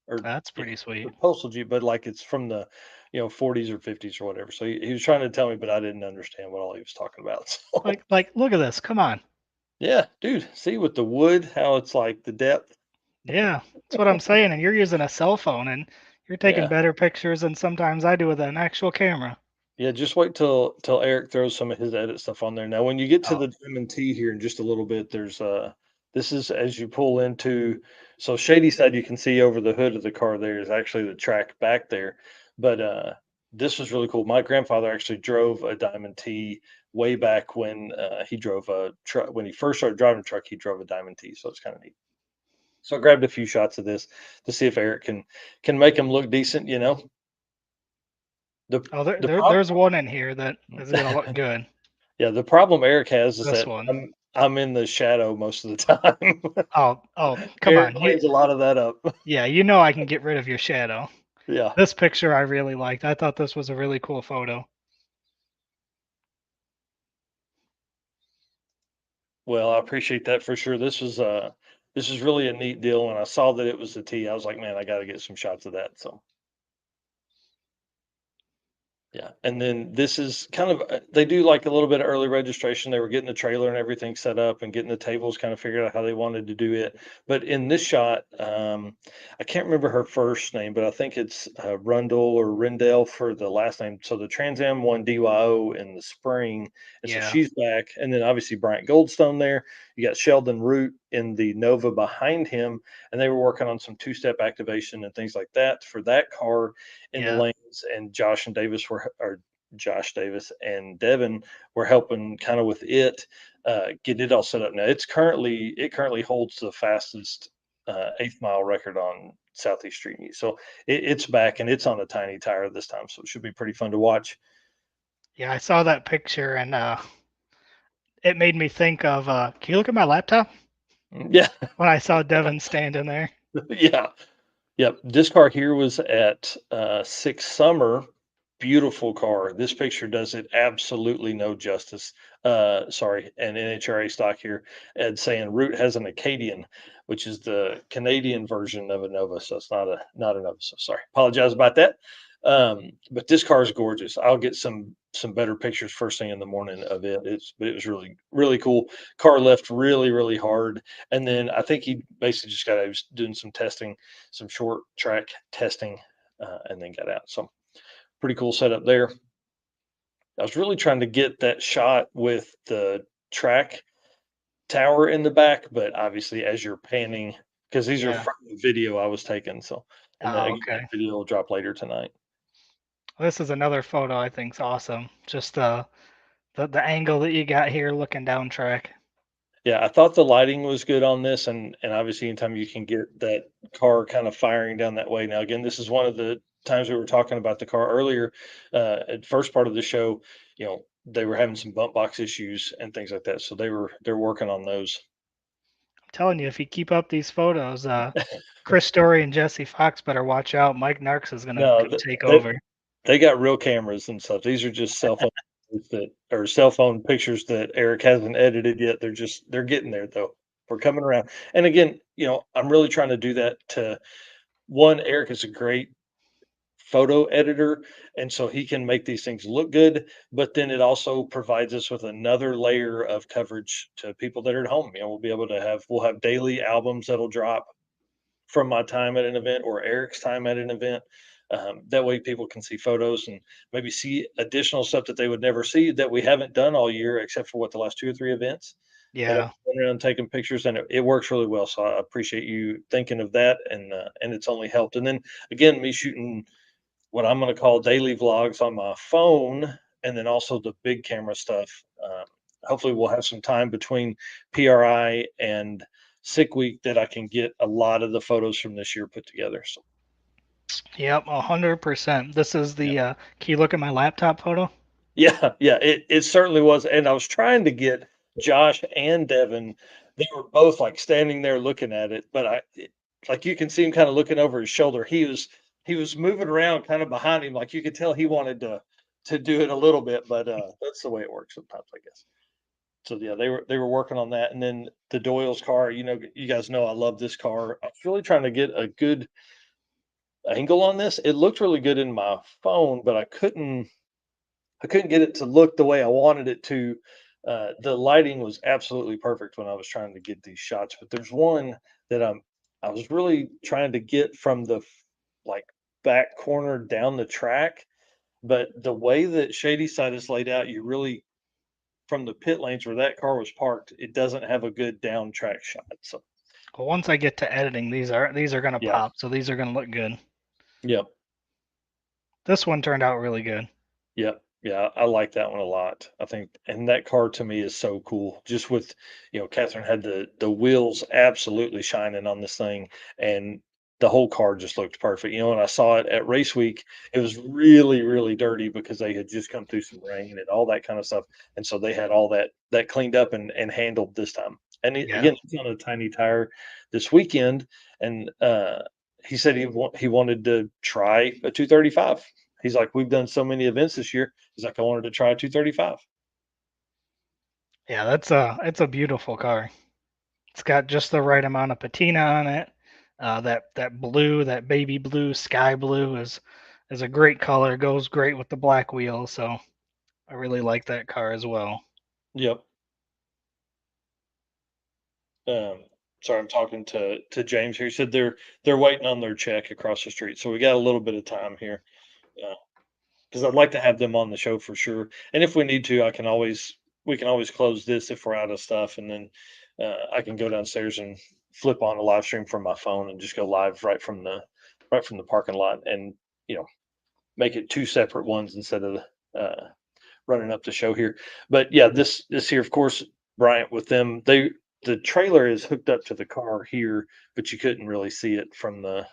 [SPEAKER 1] or
[SPEAKER 2] That's
[SPEAKER 1] yeah,
[SPEAKER 2] pretty sweet.
[SPEAKER 1] the postal Jeep, but like it's from the 40s or 50s or whatever. So he was trying to tell me, but I didn't understand what all he was talking about. So
[SPEAKER 2] Like, look at this. Come on.
[SPEAKER 1] yeah, dude, see with the wood, how it's like the depth.
[SPEAKER 2] Yeah, that's what I'm saying. And you're using a cell phone, and you're taking
[SPEAKER 1] Yeah.
[SPEAKER 2] better pictures than sometimes I do with an actual camera.
[SPEAKER 1] Yeah, just wait till Eric throws some of his edit stuff on there. Now, when you get to
[SPEAKER 2] Oh,
[SPEAKER 1] the Diamond T here in just a little bit, there's this is as you pull into so Shady Side, you can see over the hood of the car there is actually the track back there. But this was really cool. My grandfather actually drove a Diamond T way back when he drove a truck. When he first started driving a truck, he drove a Diamond T, so it's kind of neat. So I grabbed a few shots of this to see if Eric can make him look decent. The
[SPEAKER 2] oh,
[SPEAKER 1] the problem.
[SPEAKER 2] there's one in here that is gonna look good.
[SPEAKER 1] Yeah, the problem Eric has is
[SPEAKER 2] This
[SPEAKER 1] that
[SPEAKER 2] one.
[SPEAKER 1] I'm in the shadow most of the time.
[SPEAKER 2] Oh, come
[SPEAKER 1] Eric
[SPEAKER 2] on. You,
[SPEAKER 1] cleans a lot of that up.
[SPEAKER 2] yeah, you know I can get rid of your shadow.
[SPEAKER 1] Yeah.
[SPEAKER 2] This picture I really liked. I thought this was a really cool photo.
[SPEAKER 1] Well, I appreciate that for sure. This is really a neat deal. When I saw that it was the T, I was like, man, I got to get some shots of that. So yeah, and then this is kind of they do like a little bit of early registration. They were getting the trailer and everything set up and getting the tables kind of figured out how they wanted to do it. But in this shot, I can't remember her first name, but I think it's Rundle or Rendell for the last name. So the Trans Am won DYO in the spring, and so
[SPEAKER 2] Yeah.
[SPEAKER 1] she's back. And then obviously Bryant Goldstone there. You got Sheldon Root in the Nova behind him, and they were working on some two-step activation and things like that for that car in the
[SPEAKER 2] Yeah.
[SPEAKER 1] lanes, and Josh Davis and Devin were helping kind of with it, get it all set up. Now it currently holds the fastest 8th mile record on Southeast Street-N-Yeet. So it's back and it's on a tiny tire this time, so it should be pretty fun to watch.
[SPEAKER 2] Yeah, I saw that picture and it made me think of can you look at my laptop?
[SPEAKER 1] Yeah,
[SPEAKER 2] When I saw Devin standing there.
[SPEAKER 1] yeah. Yep, this car here was at Six Summer. Beautiful car. This picture does it absolutely no justice. Sorry, an NHRA stock here, and saying Root has an Acadian, which is the Canadian version of a Nova. So it's not a Nova. So sorry, apologize about that. But this car is gorgeous. I'll get some better pictures first thing in the morning of it. It was really really cool. Car left really hard, and then I think he basically just got. I was doing some testing, some short track testing, and then got out. So pretty cool setup there. I was really trying to get that shot with the track tower in the back, but obviously as you're panning, because these are
[SPEAKER 2] Yeah.
[SPEAKER 1] from the video I was taking. So, and then
[SPEAKER 2] Oh,
[SPEAKER 1] again,
[SPEAKER 2] okay.
[SPEAKER 1] that video will drop later tonight.
[SPEAKER 2] This is another photo I think's awesome. Just the angle that you got here looking down track.
[SPEAKER 1] Yeah, I thought the lighting was good on this, and obviously anytime you can get that car kind of firing down that way. Now, again, this is one of the times we were talking about the car earlier, at first part of the show, they were having some bump box issues and things like that. So they're working on those.
[SPEAKER 2] I'm telling you, if you keep up these photos, Chris Story and Jesse Fox better watch out. Mike Narks is gonna
[SPEAKER 1] No,
[SPEAKER 2] take over.
[SPEAKER 1] they got real cameras and stuff. These are just cell phone pictures that Eric hasn't edited yet. They're getting there though. We're coming around. And again, I'm really trying to do that to one. Eric is a great photo editor, and so he can make these things look good, but then it also provides us with another layer of coverage to people that are at home. We'll have daily albums that'll drop from my time at an event or Eric's time at an event. That way people can see photos and maybe see additional stuff that they would never see that we haven't done all year, except for the last 2 or 3 events. And I'm
[SPEAKER 2] Yeah.
[SPEAKER 1] going around taking pictures, and it works really well. So I appreciate you thinking of that, and it's only helped. And then again, me shooting what I'm going to call daily vlogs on my phone, and then also the big camera stuff. Hopefully, we'll have some time between PRI and sick week that I can get a lot of the photos from this year put together. So
[SPEAKER 2] Yep, 100%. This is
[SPEAKER 1] yeah,
[SPEAKER 2] the can you look at my laptop photo?
[SPEAKER 1] yeah, it certainly was. And I was trying to get Josh and Devin. They were both like standing there looking at it, but like you can see him kind of looking over his shoulder. He was moving around kind of behind him, like you could tell he wanted to do it a little bit, but that's the way it works sometimes, I guess. So yeah, they were working on that, and then the Doyle's car. You guys know I love this car. I was really trying to get a good angle on this. It looked really good in my phone, but I couldn't get it to look the way I wanted it to. The lighting was absolutely perfect when I was trying to get these shots, but there's one that I was really trying to get from the like back corner down the track, but the way that Shady Side is laid out, you really from the pit lanes where that car was parked, it doesn't have a good down track shot. So
[SPEAKER 2] Well, once I get to editing, these are gonna
[SPEAKER 1] yeah,
[SPEAKER 2] pop, so these are gonna look good.
[SPEAKER 1] yep,
[SPEAKER 2] This one turned out really good.
[SPEAKER 1] yep, yeah. I like that one a lot. I think, and that car to me is so cool. Just with, Catherine had the wheels absolutely shining on this thing, and the whole car just looked perfect. When I saw it at race week, it was really, really dirty because they had just come through some rain and all that kind of stuff, and so they had all that cleaned up and handled this time. And
[SPEAKER 2] Yeah.
[SPEAKER 1] again, he's on a tiny tire this weekend, and he said he wanted to try a 235. He's like, we've done so many events this year. He's like, I wanted to try a 235.
[SPEAKER 2] Yeah, it's a beautiful car. It's got just the right amount of patina on it. That blue, that baby blue, sky blue is a great color. Goes great with the black wheels, so I really like that car as well.
[SPEAKER 1] Yep. Um, sorry, I'm talking to James here. He said they're waiting on their check across the street, so we got a little bit of time here. Because I'd like to have them on the show for sure. And if we need to, we can always close this if we're out of stuff, and then I can go downstairs and flip on a live stream from my phone and just go live right from the parking lot, and you know make it two separate ones instead of uh, running up the show here. But yeah, this here, of course, Bryant with them, the trailer is hooked up to the car here, but you couldn't really see it from the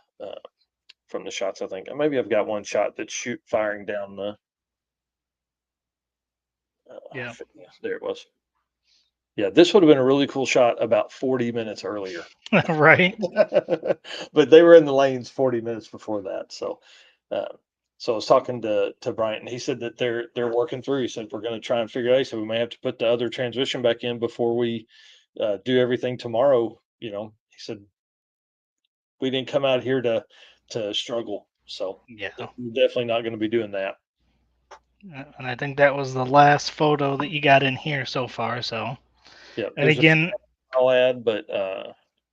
[SPEAKER 1] shots. I think maybe I've got one shot that's firing down the.
[SPEAKER 2] Yeah.
[SPEAKER 1] Yeah, there it was. Yeah, this would have been a really cool shot about 40 minutes earlier.
[SPEAKER 2] Right?
[SPEAKER 1] But they were in the lanes 40 minutes before that. Uh, so I was talking to Bryant, and he said that they're working through. He said we're going to try and figure it out. So we may have to put the other transmission back in before we do everything tomorrow. He said we didn't come out here to struggle. So
[SPEAKER 2] Yeah.
[SPEAKER 1] we're definitely not going to be doing that.
[SPEAKER 2] And I think that was the last photo that you got in here so far, so.
[SPEAKER 1] Yeah,
[SPEAKER 2] And
[SPEAKER 1] there's
[SPEAKER 2] again,
[SPEAKER 1] I'll add, but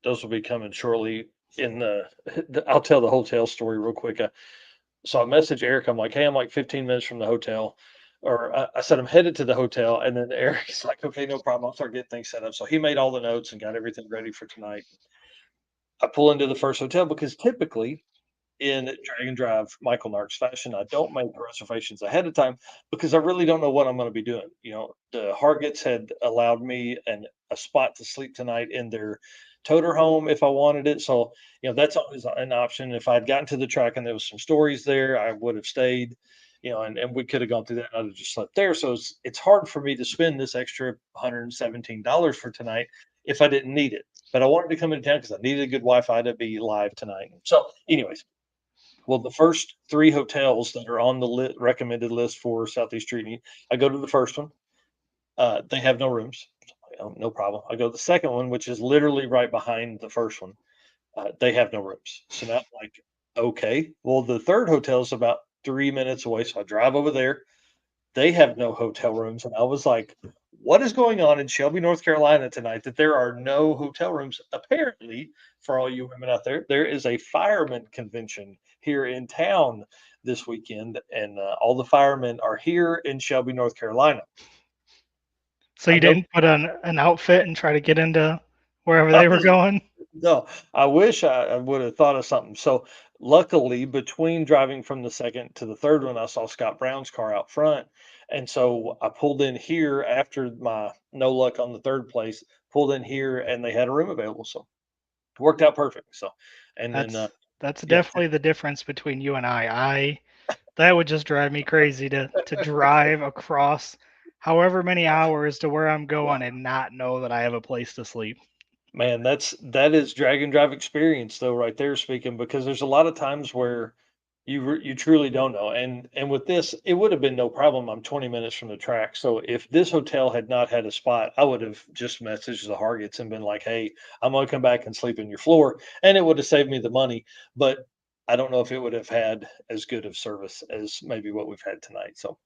[SPEAKER 1] those will be coming shortly. I'll tell the hotel story real quick. So I messaged Eric. I'm like, hey, I'm like 15 minutes from the hotel, or I said I'm headed to the hotel, and then Eric's like, okay, no problem. I'll start getting things set up. So he made all the notes and got everything ready for tonight. I pull into the first hotel because typically in Drag and Drive Michael Nark's fashion, I don't make reservations ahead of time because I really don't know what I'm going to be doing. The Hargets had allowed me a spot to sleep tonight in their toter home if I wanted it. So, that's always an option. If I'd gotten to the track and there was some stories there, I would have stayed, and we could have gone through that and I'd have just slept there. So it's hard for me to spend this extra $117 for tonight if I didn't need it. But I wanted to come into town because I needed a good Wi-Fi to be live tonight. So, anyways, well, the first 3 hotels that are on the recommended list for Southeast Street-N-Yeet, I go to the first one. They have no rooms. Oh, no problem. I go to the second one, which is literally right behind the first one. They have no rooms. So now I'm like, okay. Well, the third hotel is about 3 minutes away. So I drive over there. They have no hotel rooms. And I was like, what is going on in Shelby, North Carolina tonight that there are no hotel rooms? Apparently, for all you women out there is a fireman convention here in town this weekend, and all the firemen are here in Shelby, North Carolina.
[SPEAKER 2] So
[SPEAKER 1] I
[SPEAKER 2] you
[SPEAKER 1] know.
[SPEAKER 2] didn't put on an outfit and try to get into wherever they were going?
[SPEAKER 1] No, I wish I would have thought of something. So luckily, between driving from the second to the third one, I saw Scott Brown's car out front. And so I pulled in here after my no luck on the third place, pulled in here and they had a room available. So it worked out perfect. So, and then,
[SPEAKER 2] That's
[SPEAKER 1] yeah,
[SPEAKER 2] definitely the difference between you and I. That would just drive me crazy to drive across however many hours to where I'm going and not know that I have a place to sleep.
[SPEAKER 1] man, that is drag and drive experience though, right there speaking, because there's a lot of times where you truly don't know. And with this, it would have been no problem. I'm 20 minutes from the track. So if this hotel had not had a spot, I would have just messaged the Hargets and been like, "Hey, I'm gonna come back and sleep in your floor," and it would have saved me the money. But I don't know if it would have had as good of service as maybe what we've had tonight. So,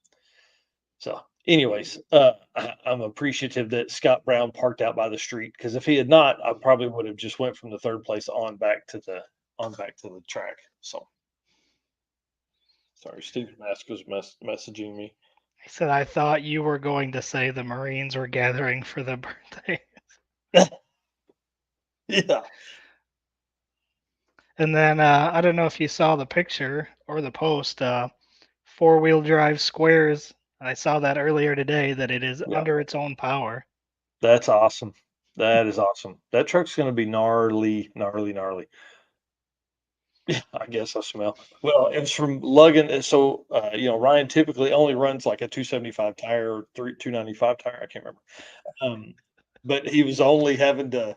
[SPEAKER 1] anyways, I'm appreciative that Scott Brown parked out by the street, because if he had not, I probably would have just went from the third place on back to the track. So, sorry, Stephen Mask was messaging me.
[SPEAKER 2] I said I thought you were going to say the Marines were gathering for the birthday.
[SPEAKER 1] Yeah,
[SPEAKER 2] And then I don't know if you saw the picture or the post, four-wheel drive squares. I saw that earlier today that it is
[SPEAKER 1] yeah,
[SPEAKER 2] under its own power.
[SPEAKER 1] that's awesome. That is awesome. That truck's going to be gnarly, gnarly, gnarly. Yeah, I guess I smell. Well, it's from lugging. So, Ryan typically only runs like a 275 tire or 295 tire. I can't remember. But he was only having to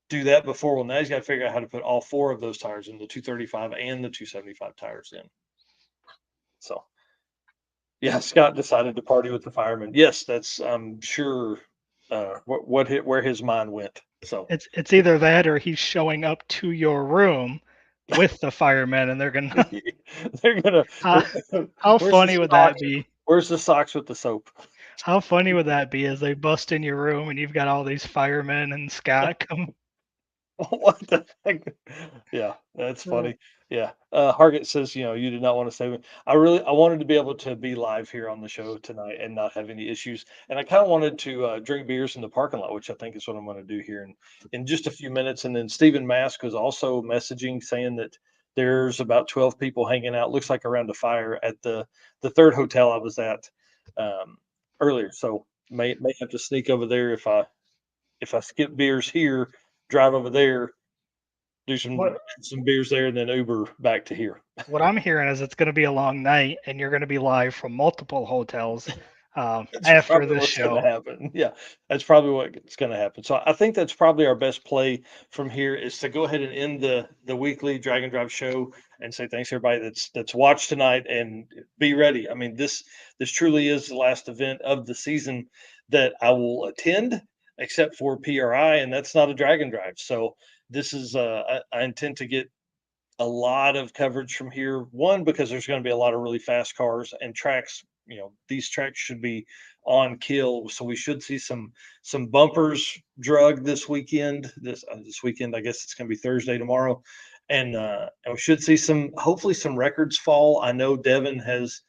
[SPEAKER 1] do that before. Well, now he's got to figure out how to put all four of those tires in, the 235 and the 275 tires in. So, yeah, Scott decided to party with the firemen. Yes, that's I'm sure where his mind went. So
[SPEAKER 2] It's either that or he's showing up to your room with the firemen, and they're gonna.
[SPEAKER 1] they're gonna.
[SPEAKER 2] How
[SPEAKER 1] Where's the
[SPEAKER 2] funny would that
[SPEAKER 1] socks?
[SPEAKER 2] be?
[SPEAKER 1] Where's the socks with the soap?
[SPEAKER 2] How funny would that be as they bust in your room and you've got all these firemen and Scott come?
[SPEAKER 1] What the heck? Yeah, that's funny. Yeah. Hargett says, you did not want to say me. I wanted to be able to be live here on the show tonight and not have any issues. And I kind of wanted to drink beers in the parking lot, which I think is what I'm going to do here in just a few minutes. And then Stephen Mask was also messaging saying that there's about 12 people hanging out, looks like around a fire at the third hotel I was at earlier. So may have to sneak over there if I skip beers here, drive over there, do some beers there, and then Uber back to here.
[SPEAKER 2] What I'm hearing is it's going to be a long night, and you're going to be live from multiple hotels
[SPEAKER 1] That's
[SPEAKER 2] after
[SPEAKER 1] probably
[SPEAKER 2] this
[SPEAKER 1] what's going to
[SPEAKER 2] show.
[SPEAKER 1] happen. Yeah, that's probably what's going to happen. So I think that's probably our best play from here is to go ahead and end the weekly Drag and Drive show and say thanks everybody that's watched tonight and be ready. I mean this truly is the last event of the season that I will attend, except for PRI, and that's not a Drag and Drive. So this is I intend to get a lot of coverage from here. One, because there's going to be a lot of really fast cars and tracks. These tracks should be on kill, so we should see some bumpers drug this weekend. This weekend, I guess it's going to be Thursday tomorrow, and we should see hopefully some records fall. I know Devin has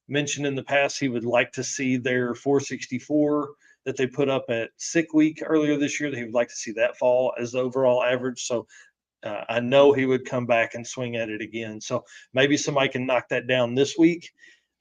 [SPEAKER 1] mentioned in the past he would like to see their 464 that they put up at Sick Week earlier this year. That he would like to see that fall as the overall average. So I know he would come back and swing at it again. So maybe somebody can knock that down this week.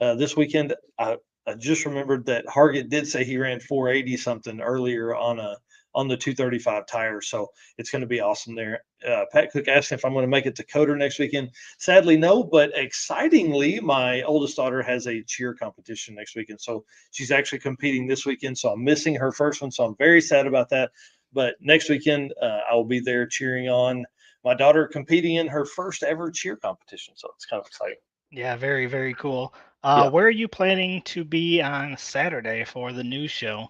[SPEAKER 1] This weekend, I just remembered that Hargett did say he ran 480 something earlier on the 235 tire. So it's going to be awesome there. Pat Cook asked if I'm going to make it to Coder next weekend. Sadly, no, but excitingly, my oldest daughter has a cheer competition next weekend. So she's actually competing this weekend. So I'm missing her first one. So I'm very sad about that. But next weekend, I will be there cheering on my daughter competing in her first ever cheer competition. So it's kind of exciting.
[SPEAKER 2] Yeah, very, very cool.
[SPEAKER 1] Yeah.
[SPEAKER 2] Where are you planning to be on Saturday for the news show?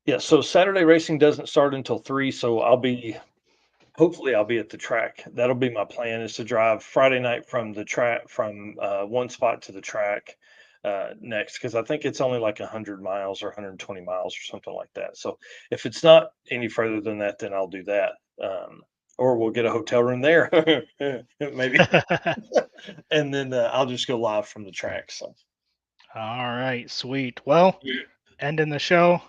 [SPEAKER 1] Yeah. So Saturday racing doesn't start until 3. So hopefully I'll be at the track. That'll be my plan, is to drive Friday night from the track, from one spot to the track next, because I think it's only like 100 miles or 120 miles or something like that. So if it's not any further than that, then I'll do that. Or we'll get a hotel room there, maybe, and then I'll just go live from the track. So,
[SPEAKER 2] All right, sweet. Well,
[SPEAKER 1] Yeah.
[SPEAKER 2] ending the show.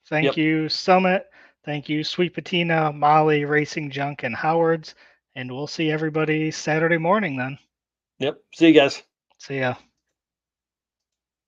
[SPEAKER 2] Thank
[SPEAKER 1] Yep.
[SPEAKER 2] you, Summit. Thank you, Sweet Patina, Molly, Racing Junk, and Howard's. And we'll see everybody Saturday morning then.
[SPEAKER 1] Yep. See you guys.
[SPEAKER 2] See ya.